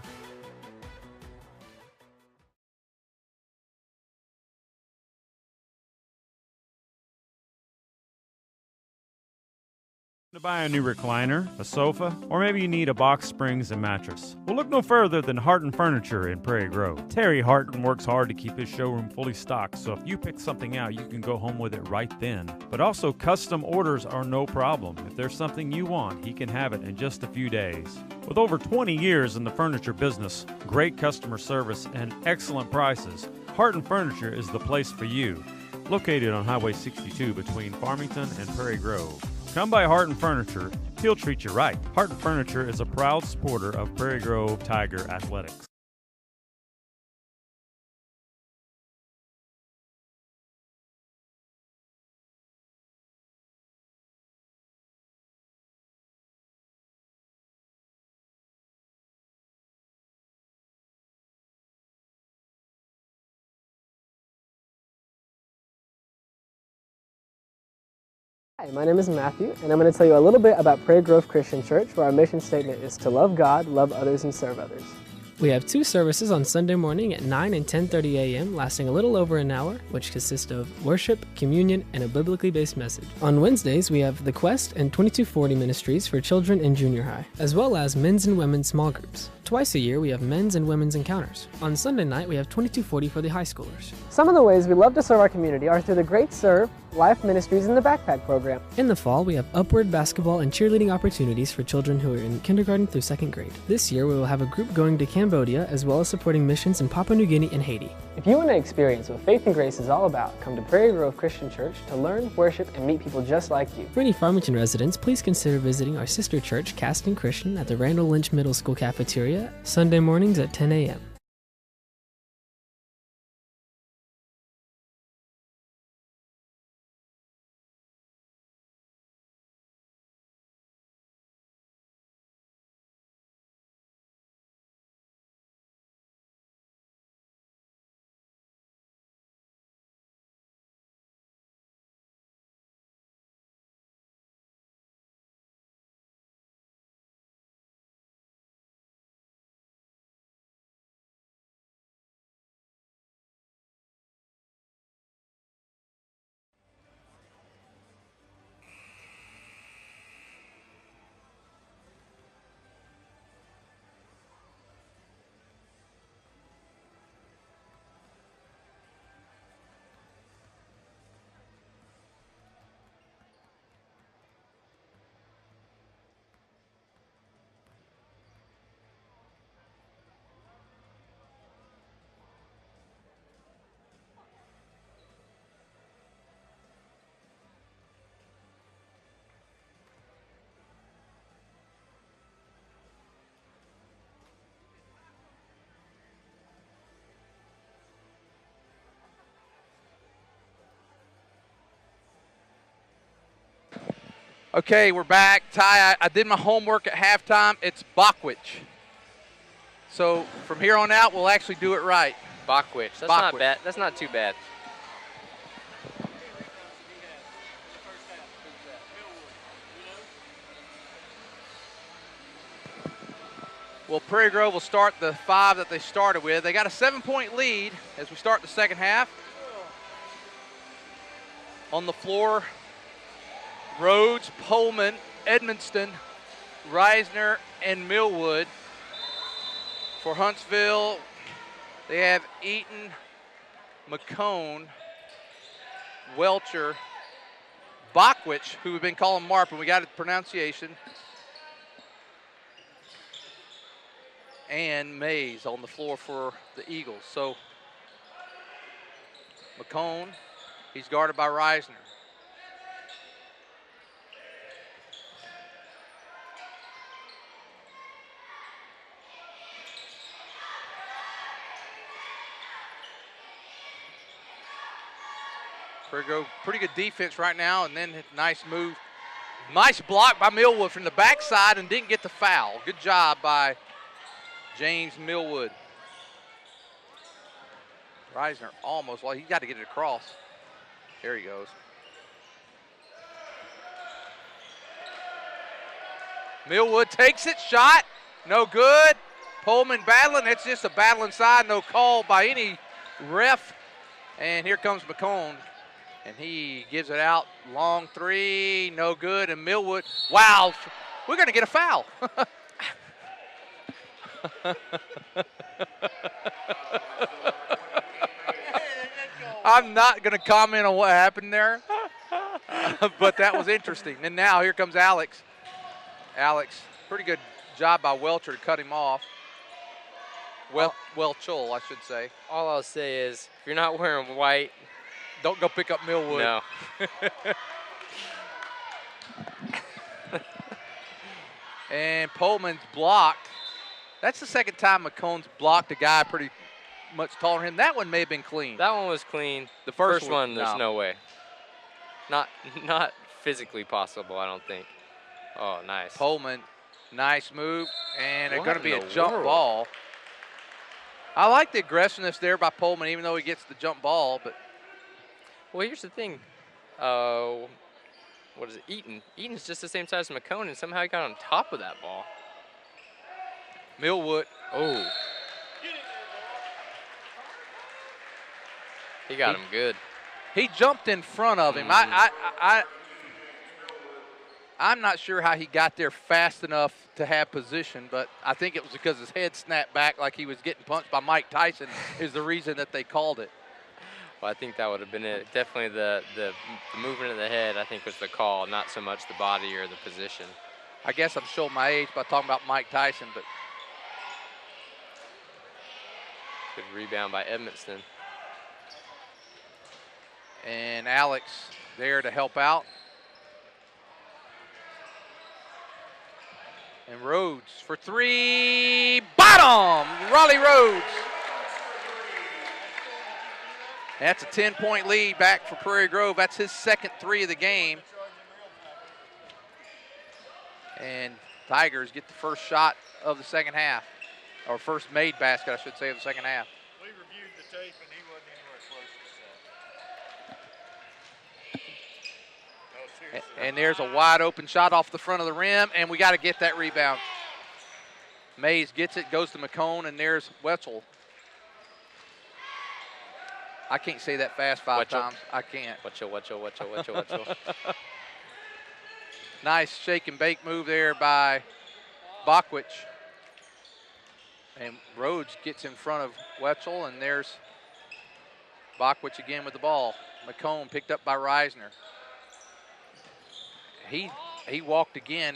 To buy a new recliner, a sofa, or maybe you need a box springs and mattress. Well, look no further than Harton Furniture in Prairie Grove. Terry Harton works hard to keep his showroom fully stocked, so if you pick something out, you can go home with it right then. But also, custom orders are no problem. If there's something you want, he can have it in just a few days. With over 20 years in the furniture business, great customer service, and excellent prices, Harton Furniture is the place for you. Located on Highway 62 between Farmington and Prairie Grove. Come by Harton Furniture, he'll treat you right. Harton Furniture is a proud supporter of Prairie Grove Tiger Athletics. Hi, my name is Matthew, and I'm going to tell you a little bit about Prairie Grove Christian Church, where our mission statement is to love God, love others, and serve others. We have two services on Sunday morning at 9 and 10:30 a.m., lasting a little over an hour, which consist of worship, communion, and a biblically based message. On Wednesdays, we have The Quest and 2240 ministries for children in junior high, as well as men's and women's small groups. Twice a year, we have men's and women's encounters. On Sunday night, we have 2240 for the high schoolers. Some of the ways we love to serve our community are through the Great Serve, Life Ministries, and the Backpack Program. In the fall, we have upward basketball and cheerleading opportunities for children who are in kindergarten through 2nd grade. This year, we will have a group going to Cambodia, as well as supporting missions in Papua New Guinea and Haiti. If you want to experience what Faith and Grace is all about, come to Prairie Grove Christian Church to learn, worship, and meet people just like you. For any Farmington residents, please consider visiting our sister church, Caston Christian, at the Randall Lynch Middle School cafeteria, Sunday mornings at 10 a.m. Okay, we're back. Ty, I did my homework at halftime. It's Bockwich. So from here on out, we'll actually do it right. Bockwich. That's not bad. That's not too bad. Well, Prairie Grove will start the 5 that they started with. They got a 7-point lead as we start the second half. On the floor, Rhodes, Pullman, Edmonston, Reisner, and Millwood. For Huntsville, they have Eaton, McCone, Welcher, Bockwich, who we've been calling Marpin. We got a pronunciation. And Mays on the floor for the Eagles. So McCone, he's guarded by Reisner. Prairie Grove, pretty good defense right now, and then nice move. Nice block by Millwood from the backside and didn't get the foul. Good job by James Millwood. Reisner almost, well, he got to get it across. There he goes. Millwood takes it, shot, no good. Pullman battling, it's just a battle inside, no call by any ref. And here comes McCone, and he gives it out, long 3, no good, and Millwood, wow, we're gonna get a foul. I'm not going to comment on what happened there, but that was interesting. And now here comes Alex. Alex, pretty good job by Welcher to cut him off. Welchel, I should say. All I'll say is, if you're not wearing white, don't go pick up Millwood. No. And Pullman's blocked. That's the second time McCone's blocked a guy pretty much taller than him. That one may have been clean. That one was clean. The first one, there's no way. Not physically possible, I don't think. Oh, nice. Pullman, nice move, and it's going to be a jump ball. I like the aggressiveness there by Pullman, even though he gets the jump ball. But well, here's the thing. What is it? Eaton. Eaton's just the same size as McCone, and somehow he got on top of that ball. Millwood. Oh. He got him good. He jumped in front of him. I'm not sure how he got there fast enough to have position, but I think it was because his head snapped back like he was getting punched by Mike Tyson is the reason that they called it. Well, I think that would have been it. Definitely the movement of the head, I think, was the call, not so much the body or the position. I guess I'm showing my age by talking about Mike Tyson, but good rebound by Edmondson. And Alex there to help out. And Rhodes for three, bottom, Raleigh Rhodes. That's a 10-point lead back for Prairie Grove. That's his second three of the game. And Tigers get the first shot of the second half, or first made basket, I should say, of the second half. We reviewed the tape, and he wasn't anywhere close to that. And there's a wide open shot off the front of the rim, and we got to get that rebound. Mays gets it, goes to McCone, and there's Wetzel. I can't say that fast five times. I can't. Wetzel. Nice shake and bake move there by Bockwich. And Rhodes gets in front of Wetzel, and there's Bockwich again with the ball. McCone picked up by Reisner. He walked again.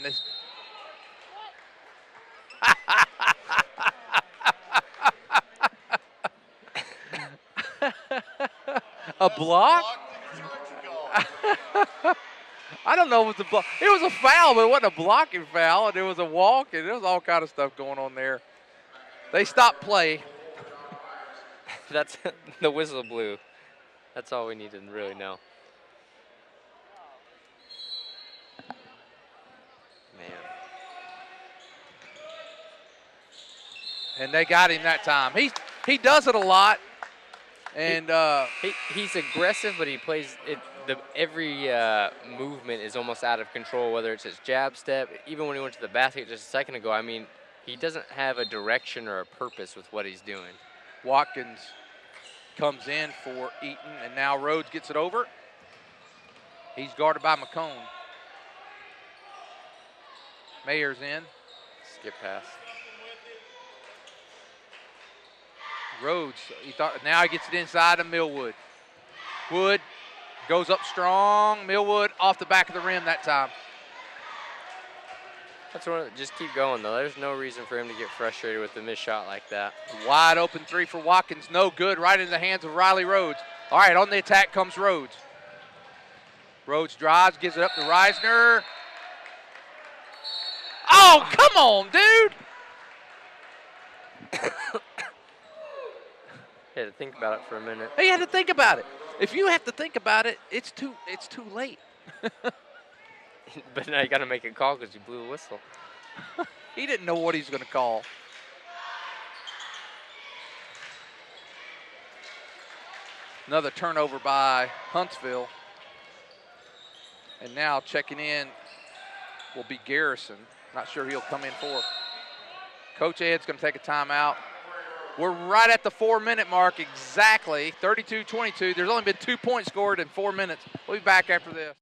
A block? I don't know if it was a block. It was a foul, but it wasn't a blocking foul, and it was a walk, and there was all kind of stuff going on there. They stopped play. That's the whistle blew. That's all we need to really know. Man. And they got him that time. He does it a lot. And he's aggressive, but he plays it. Every movement is almost out of control, whether it's his jab step. Even when he went to the basket just a second ago, I mean, he doesn't have a direction or a purpose with what he's doing. Watkins comes in for Eaton, and now Rhodes gets it over. He's guarded by McCone. Mayer's in. Skip pass. Rhodes, now he gets it inside of Millwood. Wood goes up strong. Millwood off the back of the rim that time. That's one. Just keep going, though. There's no reason for him to get frustrated with a missed shot like that. Wide open three for Watkins. No good. Right into the hands of Riley Rhodes. All right, on the attack comes Rhodes. Rhodes drives, gives it up to Reisner. Oh, come on, dude. Had to think about it for a minute. He had to think about it. If you have to think about it, it's too late. But now you got to make a call because you blew the whistle. He didn't know what he's going to call. Another turnover by Huntsville. And now checking in will be Garrison. Not sure he'll come in for. Coach Ed's going to take a timeout. We're right at the 4-minute mark exactly, 32-22. There's only been 2 points scored in 4 minutes. We'll be back after this.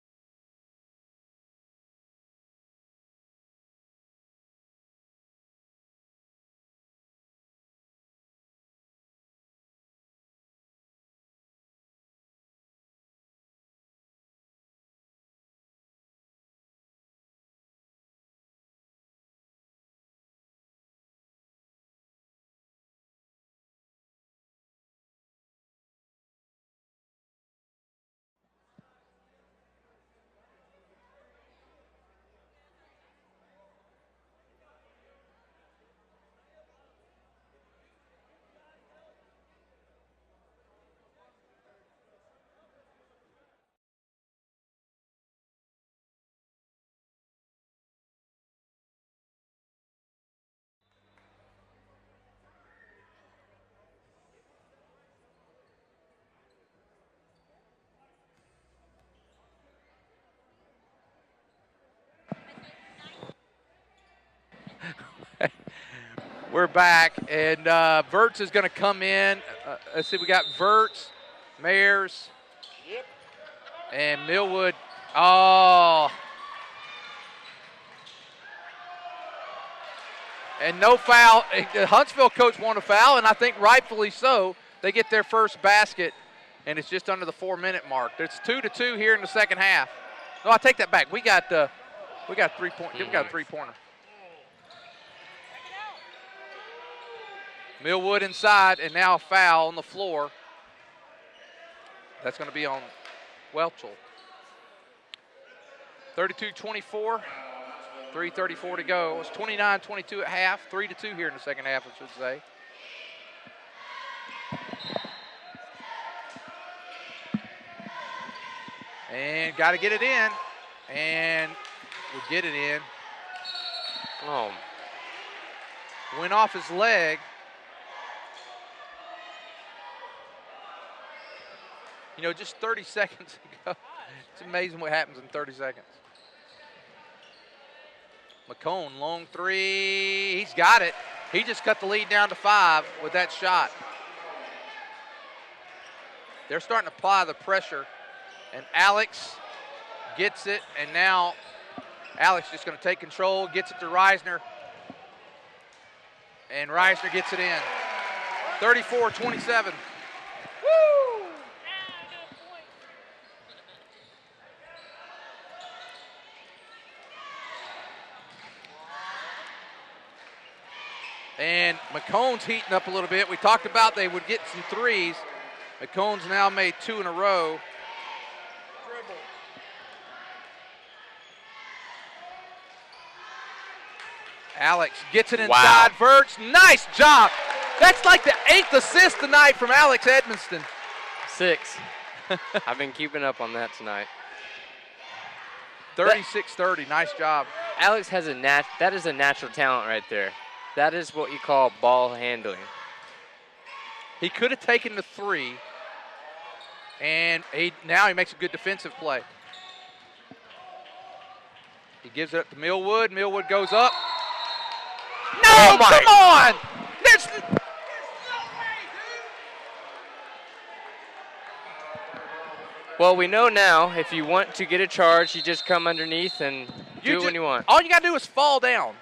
We're back, and Verts is going to come in. Let's see, we got Verts, Mayers, and Millwood. Oh, And no foul. The Huntsville coach wanted a foul, and I think rightfully so. They get their first basket, and it's just under the 4-minute mark. It's 2-2 here in the second half. No, I take that back. We got 3-point. We got a three-pointer. Millwood inside, and now a foul on the floor. That's going to be on Welchel. 32-24, 3:34 to go. It's 29-22 at half, 3-2 here in the second half, I should say. And got to get it in, and we'll get it in. Oh. Went off his leg. You know, just 30 seconds ago. It's amazing what happens in 30 seconds. McCone, long three. He's got it. He just cut the lead down to 5 with that shot. They're starting to apply the pressure, and Alex gets it, and now Alex just going to take control, gets it to Reisner, and Reisner gets it in. 34-27. Woo! And McCone's heating up a little bit. We talked about they would get some threes. McCone's now made 2 in a row. Alex gets it inside. Wow. Verts, nice job. That's like the 8th assist tonight from Alex Edmonston. 6. I've been keeping up on that tonight. 36-30, nice job. Alex has that is a natural talent right there. That is what you call ball handling. He could have taken the 3, and now he makes a good defensive play. He gives it up to Millwood. Millwood goes up. No, come on! There's no way, Well, we know now if you want to get a charge, you just come underneath and do it when you want. All you got to do is fall down.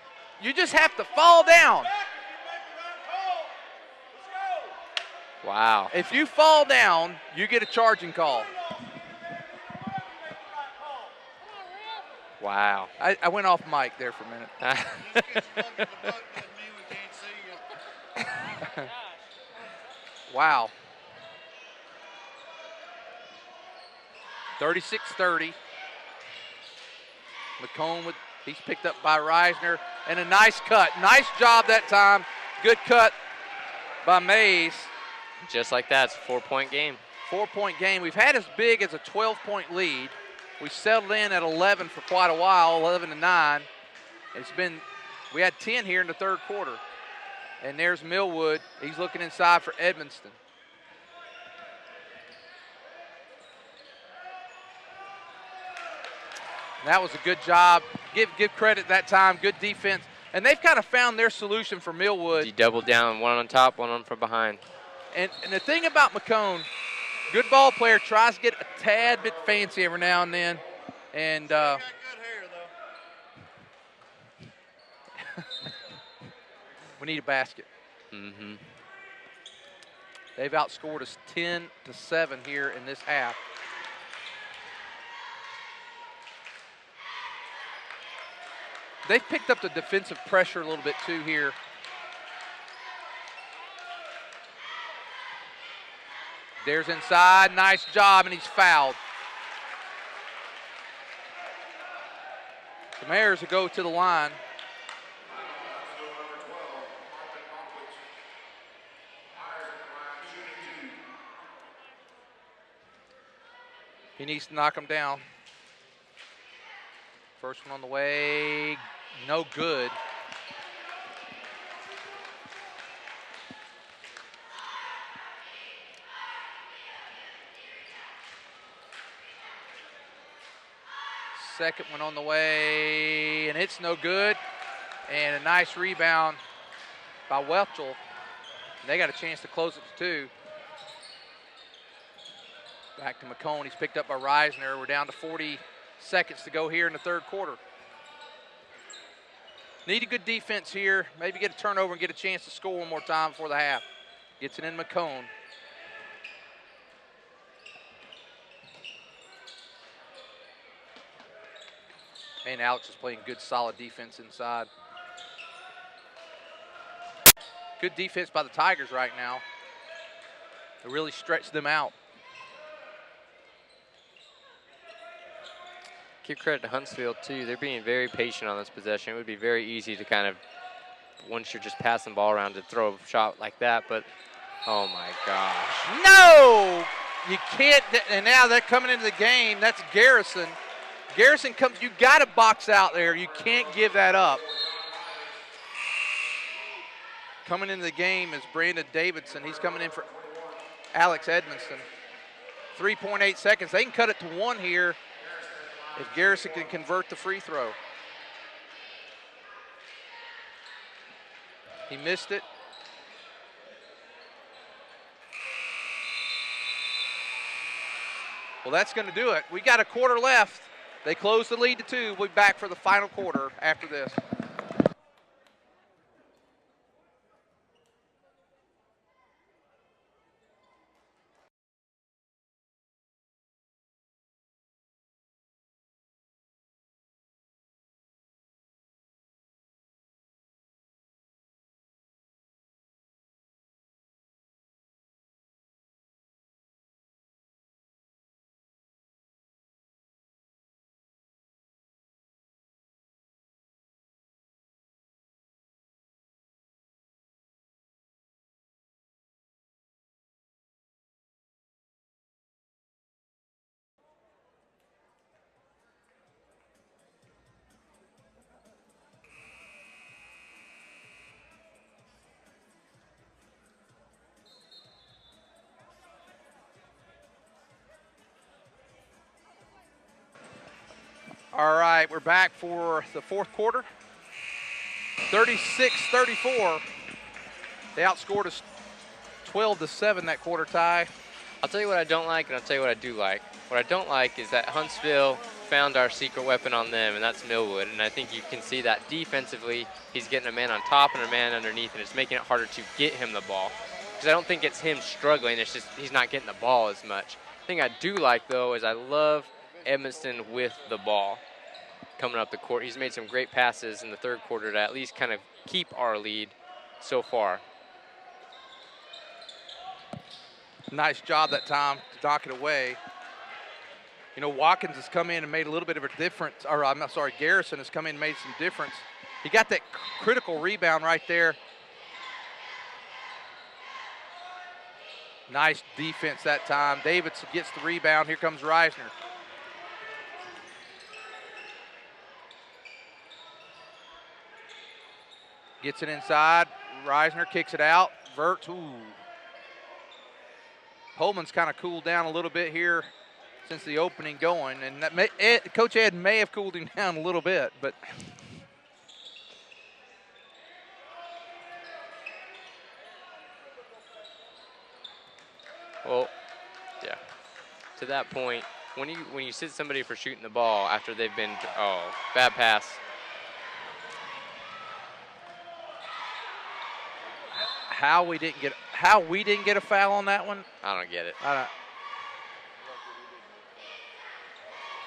You just have to fall down. Wow. If you fall down, you get a charging call. Wow. I went off mic there for a minute. 36-30. McCone he's picked up by Reisner, and a nice cut. Nice job that time. Good cut by Mays. Just like that, it's a 4-point game. 4-point game. We've had as big as a 12-point lead. We settled in at 11 for quite a while, 11-9. We had 10 here in the third quarter. And there's Millwood. He's looking inside for Edmonston. That was a good job. Give credit that time. Good defense. And they've kind of found their solution for Millwood. You double down, one on top, one on from behind. And the thing about McCone, good ball player, tries to get a tad bit fancy every now and then. And got good hair, though. We need a basket. Mm-hmm. They've outscored us 10-7 here in this half. They've picked up the defensive pressure a little bit too here. There's inside, nice job, and he's fouled. The Mariners will go to the line. He needs to knock him down. First one on the way, no good. Second one on the way, and it's no good. And a nice rebound by Welchel. They got a chance to close it to 2. Back to McCone. He's picked up by Reisner. We're down to 40 seconds to go here in the third quarter. Need a good defense here. Maybe get a turnover and get a chance to score one more time before the half. Gets it in McCone. And Alex is playing good, solid defense inside. Good defense by the Tigers right now. They really stretched them out. Give credit to Huntsville, too. They're being very patient on this possession. It would be very easy to kind of, once you're just passing the ball around, to throw a shot like that. But, oh, my gosh. No! You can't. And now they're coming into the game. That's Garrison. Garrison comes. You got to box out there. You can't give that up. Coming into the game is Brandon Davidson. He's coming in for Alex Edmondson. 3.8 seconds. They can cut it to 1 here if Garrison can convert the free throw. He missed it. Well, that's going to do it. We got a quarter left. They close the lead to 2. We'll be back for the final quarter after this. All right, we're back for the fourth quarter. 36-34. They outscored us 12-7 that quarter, Ty. I'll tell you what I don't like, and I'll tell you what I do like. What I don't like is that Huntsville found our secret weapon on them, and that's Millwood. And I think you can see that defensively, he's getting a man on top and a man underneath, and it's making it harder to get him the ball. Because I don't think it's him struggling, it's just he's not getting the ball as much. The thing I do like, though, is I love Edmondson with the ball coming up the court. He's made some great passes in the third quarter to at least kind of keep our lead so far. Nice job that time to knock it away. You know, Watkins has come in and made a little bit of a difference, or I'm sorry, Garrison has come in and made some difference. He got that critical rebound right there. Nice defense that time. Davidson gets the rebound. Here comes Reisner. Gets it inside. Reisner kicks it out. Verts, ooh. Holman's kind of cooled down a little bit here since the opening going, and that Coach Ed may have cooled him down a little bit, but well, yeah. To that point, when you sit somebody for shooting the ball after they've been bad pass. How we didn't get a foul on that one? I don't get it.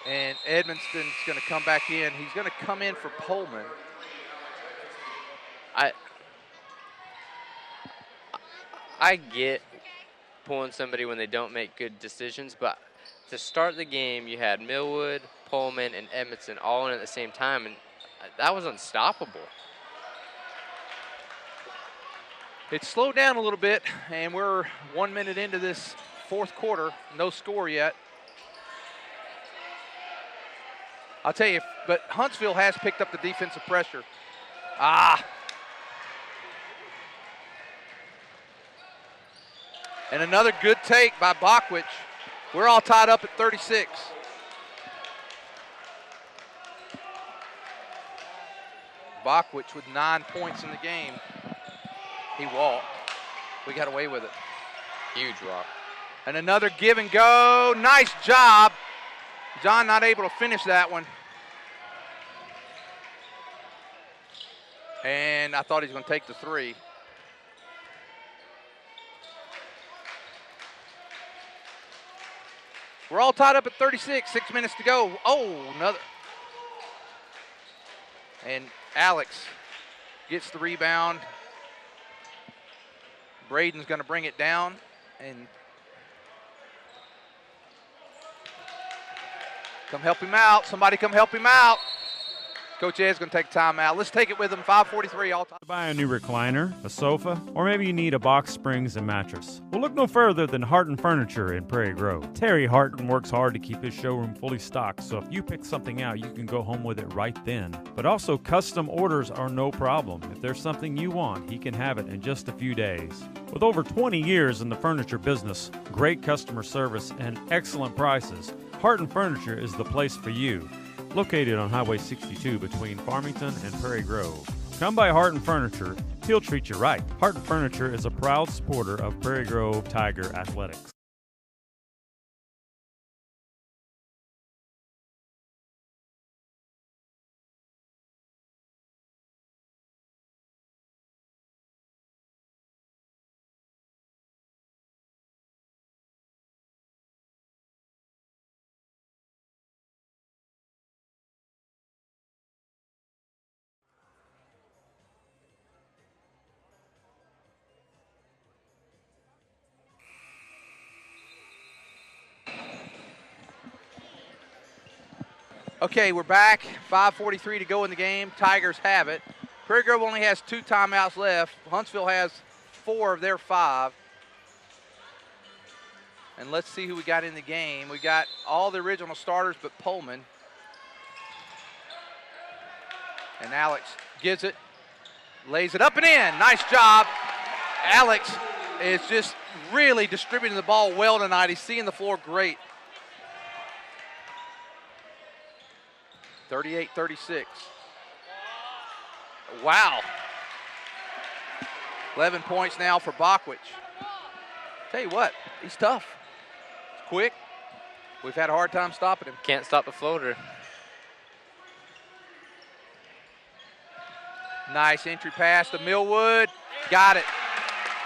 And Edmonston's going to come back in. He's going to come in for Pullman. I get pulling somebody when they don't make good decisions, but to start the game, you had Millwood, Pullman, and Edmondson all in at the same time, and that was unstoppable. It's slowed down a little bit, and we're 1 minute into this fourth quarter. No score yet. I'll tell you, but Huntsville has picked up the defensive pressure. And another good take by Bachwich. We're all tied up at 36. Bachwich with 9 points in the game. He walked. We got away with it. Huge walk. And another give and go. Nice job. John not able to finish that one. And I thought he was going to take the three. We're all tied up at 36, 6 minutes to go. Oh, another. And Alex gets the rebound. Braden's going to bring it down. And come help him out. Somebody come help him out. Coach Ed's going to take a timeout. Let's take it with him. 5:43 all time. Buy a new recliner, a sofa, or maybe you need a box springs and mattress. Well, look no further than Harton Furniture in Prairie Grove. Terry Harton works hard to keep his showroom fully stocked, so if you pick something out, you can go home with it right then. But also, custom orders are no problem. If there's something you want, he can have it in just a few days. With over 20 years in the furniture business, great customer service, and excellent prices, Harton Furniture is the place for you. Located on Highway 62 between Farmington and Prairie Grove. Come by Harton Furniture, he'll treat you right. Harton Furniture is a proud supporter of Prairie Grove Tiger Athletics. Okay, we're back. 5:43 to go in the game. Tigers have it. Prairie Grove only has 2 timeouts left. Huntsville has 4 of their 5. And let's see who we got in the game. We got all the original starters but Pullman. And Alex gives it, lays it up and in. Nice job. Alex is just really distributing the ball well tonight. He's seeing the floor great. 38-36. Wow. 11 points now for Bachwich. Tell you what, he's tough. He's quick. We've had a hard time stopping him. Can't stop the floater. Nice entry pass to Millwood. Got it.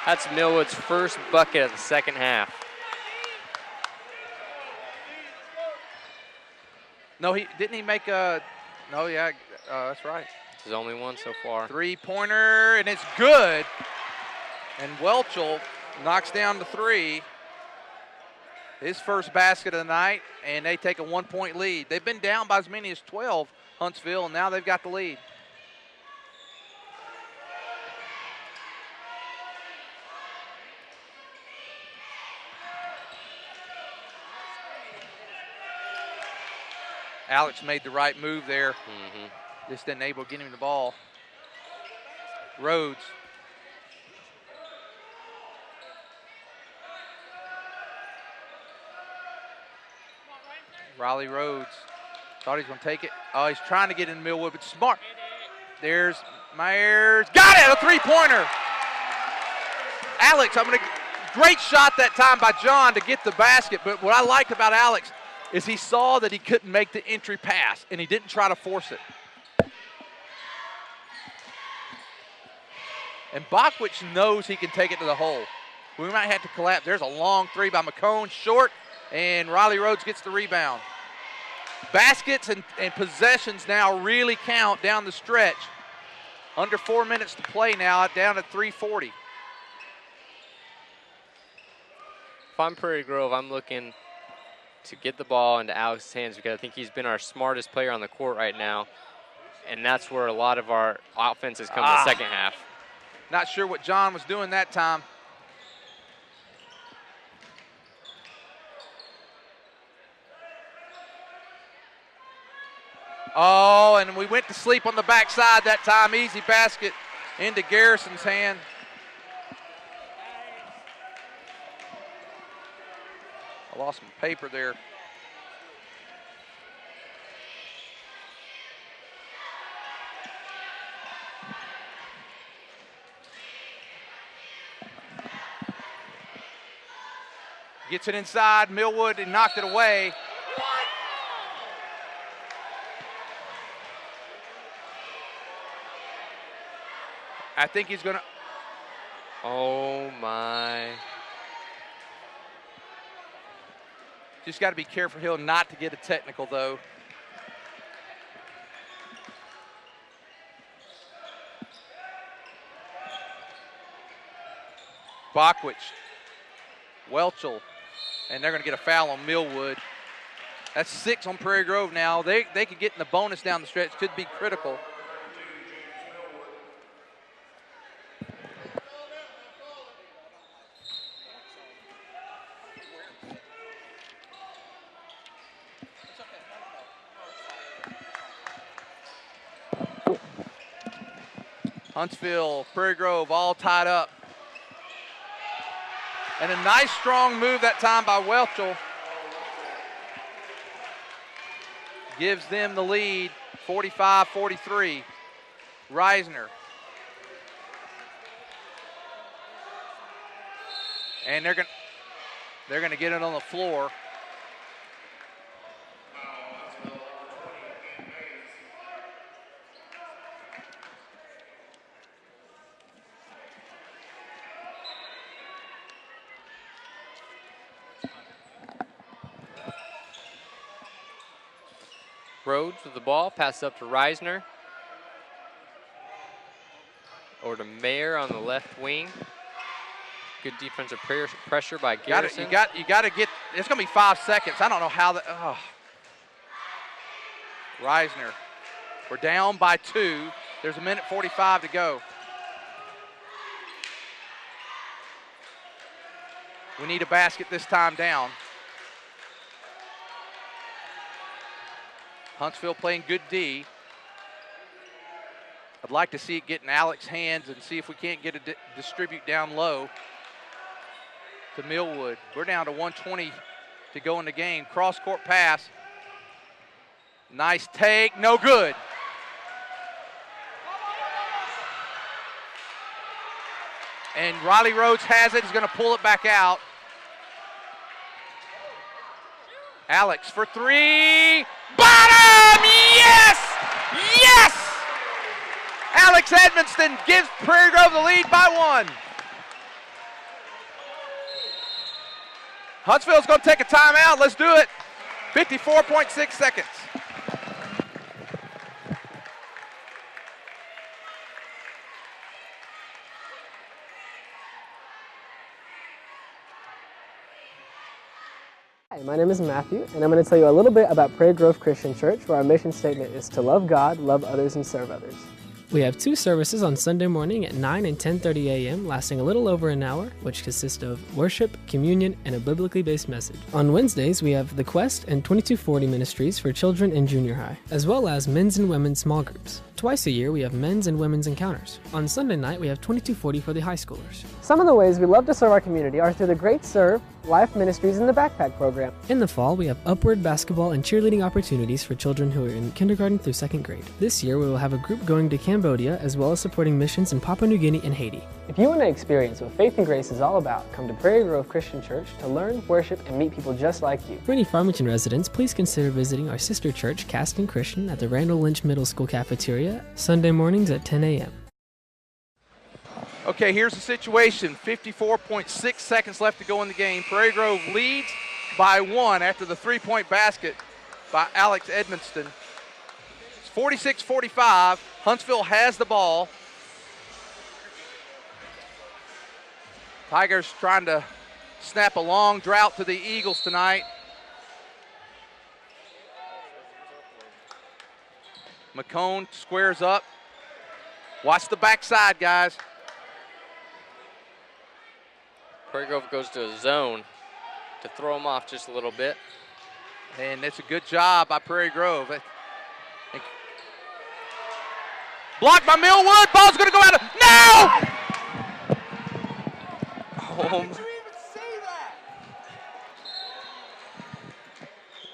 That's Millwood's first bucket of the second half. No, he didn't he make a, no, yeah, that's right. It's his only one so far. 3-pointer, and it's good. And Welchel knocks down the 3. His first basket of the night, and they take a 1-point lead. They've been down by as many as 12, Huntsville, and now they've got the lead. Alex made the right move there. Just didn't able to get him the ball. Rhodes. Riley Rhodes. Thought he was going to take it. Oh, he's trying to get in Millwood, but smart. There's Myers. Got it, a 3-pointer. Alex, great shot that time by John to get the basket, but what I liked about Alex is he saw that he couldn't make the entry pass, and he didn't try to force it. And Bachwich knows he can take it to the hole. We might have to collapse. There's a long 3 by McCone, short, and Riley Rhodes gets the rebound. Baskets and possessions now really count down the stretch. Under 4 minutes to play now, down at 3:40. If I'm Prairie Grove, I'm looking to get the ball into Alex's hands because I think he's been our smartest player on the court right now. And that's where a lot of our offense has come in the second half. Not sure what John was doing that time. Oh, and we went to sleep on the backside that time. Easy basket into Garrison's hand. I lost my paper there. Gets it inside, Millwood, and knocked it away. I think he's going to. Oh, my. Just got to be careful, Hill, not to get a technical, though. Bockwich, Welchel, and they're going to get a foul on Millwood. That's 6 on Prairie Grove now. They could get in the bonus down the stretch. Could be critical. Huntsville, Prairie Grove all tied up. And a nice strong move that time by Welchel. Gives them the lead, 45-43. Reisner. And they're going to get it on the floor. Rhodes with the ball, passes up to Reisner. Over to Mayer on the left wing. Good defensive pressure by Garrison. You got to get. It's going to be 5 seconds. I don't know how that. Oh. Reisner. We're down by 2. There's 1:45 to go. We need a basket this time down. Huntsville playing good D. I'd like to see it get in Alex's hands and see if we can't get a distribute down low to Millwood. We're down to 1:20 to go in the game. Cross-court pass. Nice take, no good. And Riley Rhodes has it. He's going to pull it back out. Alex for 3. Bottom! Yes! Yes! Alex Edmonston gives Prairie Grove the lead by 1. Huntsville's going to take a timeout. Let's do it. 54.6 seconds. Hi, my name is Matthew, and I'm going to tell you a little bit about Prairie Grove Christian Church, where our mission statement is to love God, love others, and serve others. We have 2 services on Sunday morning at 9 and 10:30 a.m., lasting a little over an hour, which consist of worship, communion, and a biblically based message. On Wednesdays, we have The Quest and 2240 ministries for children in junior high, as well as men's and women's small groups. Twice a year, we have men's and women's encounters. On Sunday night, we have 2240 for the high schoolers. Some of the ways we love to serve our community are through the Great Serve, Life Ministries, and the Backpack Program. In the fall, we have upward basketball and cheerleading opportunities for children who are in kindergarten through 2nd grade. This year, we will have a group going to Cambodia, as well as supporting missions in Papua New Guinea and Haiti. If you want to experience what Faith and Grace is all about, come to Prairie Grove Christian Church to learn, worship, and meet people just like you. For any Farmington residents, please consider visiting our sister church, Caston Christian, at the Randall Lynch Middle School cafeteria, Sunday mornings at 10 a.m. Okay, here's the situation. 54.6 seconds left to go in the game. Prairie Grove leads by 1 after the 3-point basket by Alex Edmonston. It's 46-45. Huntsville has the ball. Tigers trying to snap a long drought to the Eagles tonight. McCone squares up. Watch the backside, guys. Prairie Grove goes to a zone to throw them off just a little bit. And it's a good job by Prairie Grove. Blocked by Millwood. Ball's going to go out. No! Oh.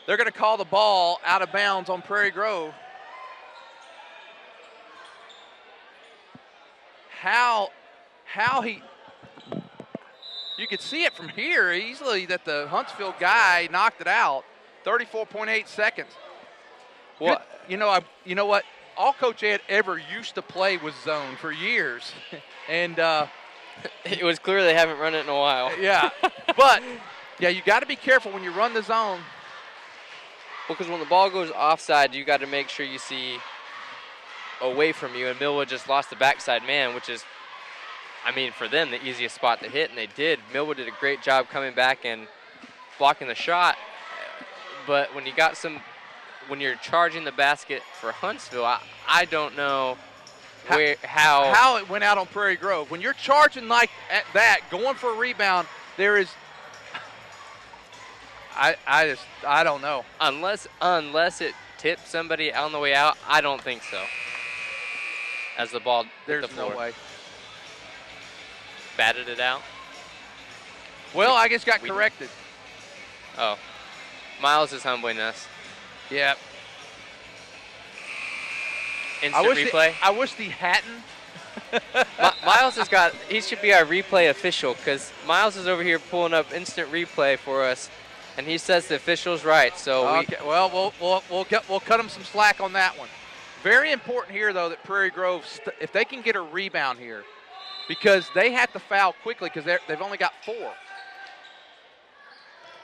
They're going to call the ball out of bounds on Prairie Grove. How he... You could see it from here easily that the Huntsville guy knocked it out. 34.8 seconds. Well, you know what? all Coach Ed ever used to play was zone for years. And it was clear they haven't run it in a while. Yeah, but yeah, you got to be careful when you run the zone. Well, because when the ball goes offside, you got to make sure you see away from you, and Millwood just lost the backside man, which is, I mean, for them, the easiest spot to hit, and they did. Millwood did a great job coming back and blocking the shot, but when when you're charging the basket for Huntsville, I don't know how it went out on Prairie Grove. When you're charging like at that, going for a rebound, there is, I don't know. Unless it tipped somebody on the way out, I don't think so. As the ball hit the floor. No way. Batted it out? Well, I guess got corrected. Oh. Miles is humbling us. Yeah. Instant replay? I wish he hadn't. Miles he should be our replay official, because Miles is over here pulling up instant replay for us, and he says the official's right. So okay. We'll cut him some slack on that one. Very important here, though, that Prairie Grove, if they can get a rebound here, because they have to foul quickly because they've only got 4.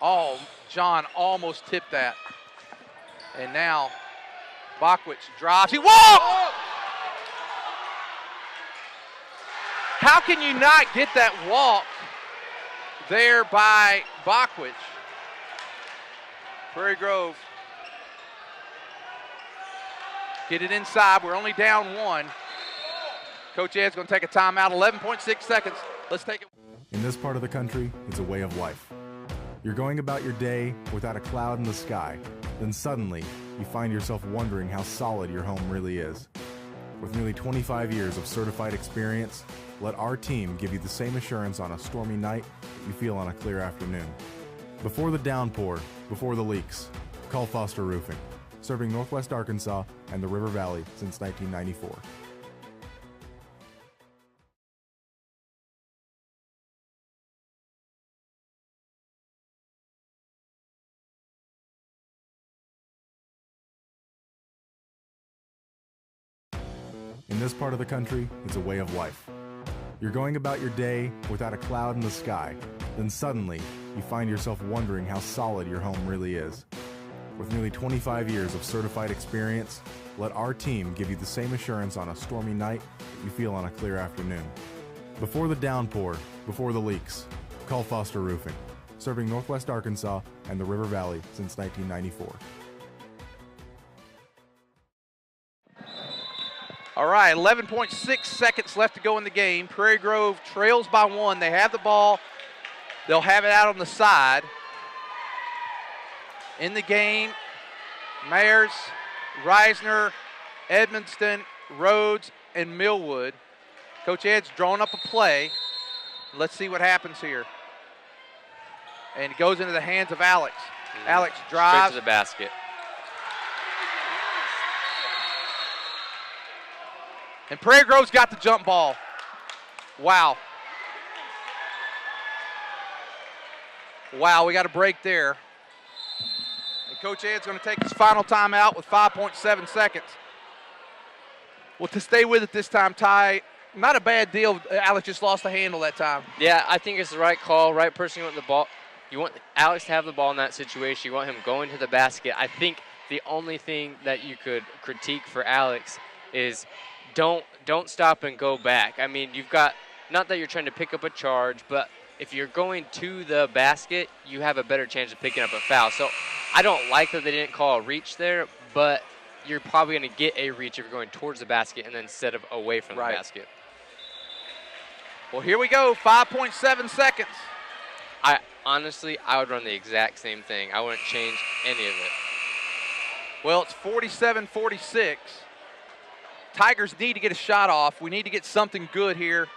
Oh, John almost tipped that. And now Bachwich drives. He walked! How can you not get that walk there by Bachwich? Prairie Grove. Get it inside. We're only down 1. Coach Ed's going to take a timeout. 11.6 seconds. Let's take it. In this part of the country, it's a way of life. You're going about your day without a cloud in the sky. Then suddenly, you find yourself wondering how solid your home really is. With nearly 25 years of certified experience, let our team give you the same assurance on a stormy night that you feel on a clear afternoon. Before the downpour, before the leaks, call Foster Roofing, serving Northwest Arkansas and the River Valley since 1994. In this part of the country, it's a way of life. You're going about your day without a cloud in the sky. Then suddenly, you find yourself wondering how solid your home really is. With nearly 25 years of certified experience, let our team give you the same assurance on a stormy night that you feel on a clear afternoon. Before the downpour, before the leaks, call Foster Roofing, serving Northwest Arkansas and the River Valley since 1994. All right, 11.6 seconds left to go in the game. Prairie Grove trails by 1. They have the ball. They'll have it out on the side. In the game, Mayers, Reisner, Edmonston, Rhodes, and Millwood. Coach Ed's drawn up a play. Let's see what happens here. And it goes into the hands of Alex. Alex drives. Straight to the basket. And Prairie Grove's got the jump ball. Wow. Wow, we got a break there. And Coach Ed's going to take his final timeout with 5.7 seconds. Well, to stay with it this time, Ty, not a bad deal. Alex just lost the handle that time. Yeah, I think it's the right call, right person. You want the ball. You want Alex to have the ball in that situation. You want him going to the basket. I think the only thing that you could critique for Alex is don't stop and go back. I mean, you've got, not that you're trying to pick up a charge, but if you're going to the basket, you have a better chance of picking up a foul. So I don't like that they didn't call a reach there, but you're probably going to get a reach if you're going towards the basket and then instead of away from the basket. Well, here we go, 5.7 seconds. Honestly, I would run the exact same thing. I wouldn't change any of it. Well, it's 47-46. Tigers need to get a shot off. We need to get something good here.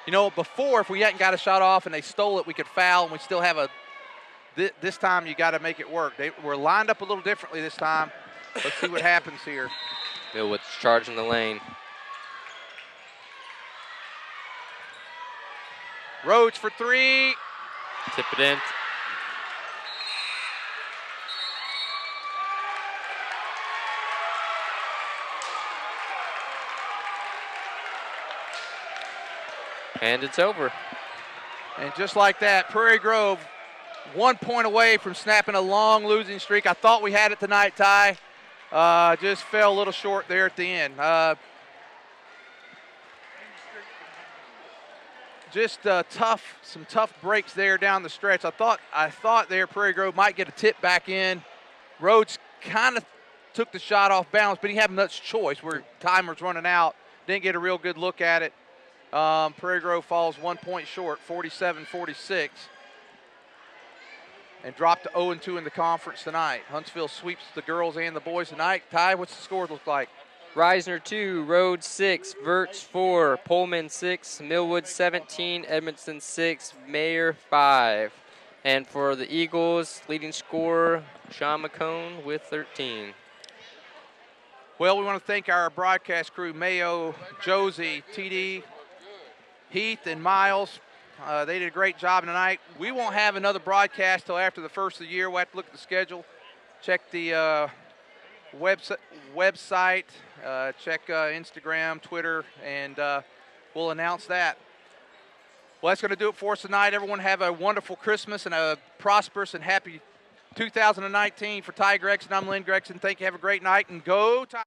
You know, before, if we hadn't got a shot off and they stole it, we could foul and we still have a – this time you got to make it work. We're lined up a little differently this time. Let's see what happens here. Millwood's charging the lane. Rhodes for 3. Tip it in. And it's over. And just like that, Prairie Grove 1 point away from snapping a long losing streak. I thought we had it tonight, Ty. Just fell a little short there at the end. Some tough breaks there down the stretch. I thought there Prairie Grove might get a tip back in. Rhodes kind of took the shot off balance, but he had much choice where time was running out. Didn't get a real good look at it. Prairie Grove falls 1 point short, 47-46, and dropped to 0-2 in the conference tonight. Huntsville sweeps the girls and the boys tonight. Ty, what's the score look like? Reisner 2, Rhodes 6, Verts 4, Pullman 6, Millwood 17, Edmondson 6, Mayer 5. And for the Eagles, leading scorer, Sean McCone with 13. Well, we want to thank our broadcast crew, Mayo, Josie, TD, Heath, and Miles. They did a great job tonight. We won't have another broadcast till after the first of the year. We'll have to look at the schedule, check the website, check Instagram, Twitter, and we'll announce that. Well, that's going to do it for us tonight. Everyone have a wonderful Christmas and a prosperous and happy 2019. For Ty Gregson, I'm Lynn Gregson. Thank you. Have a great night, and go Ty.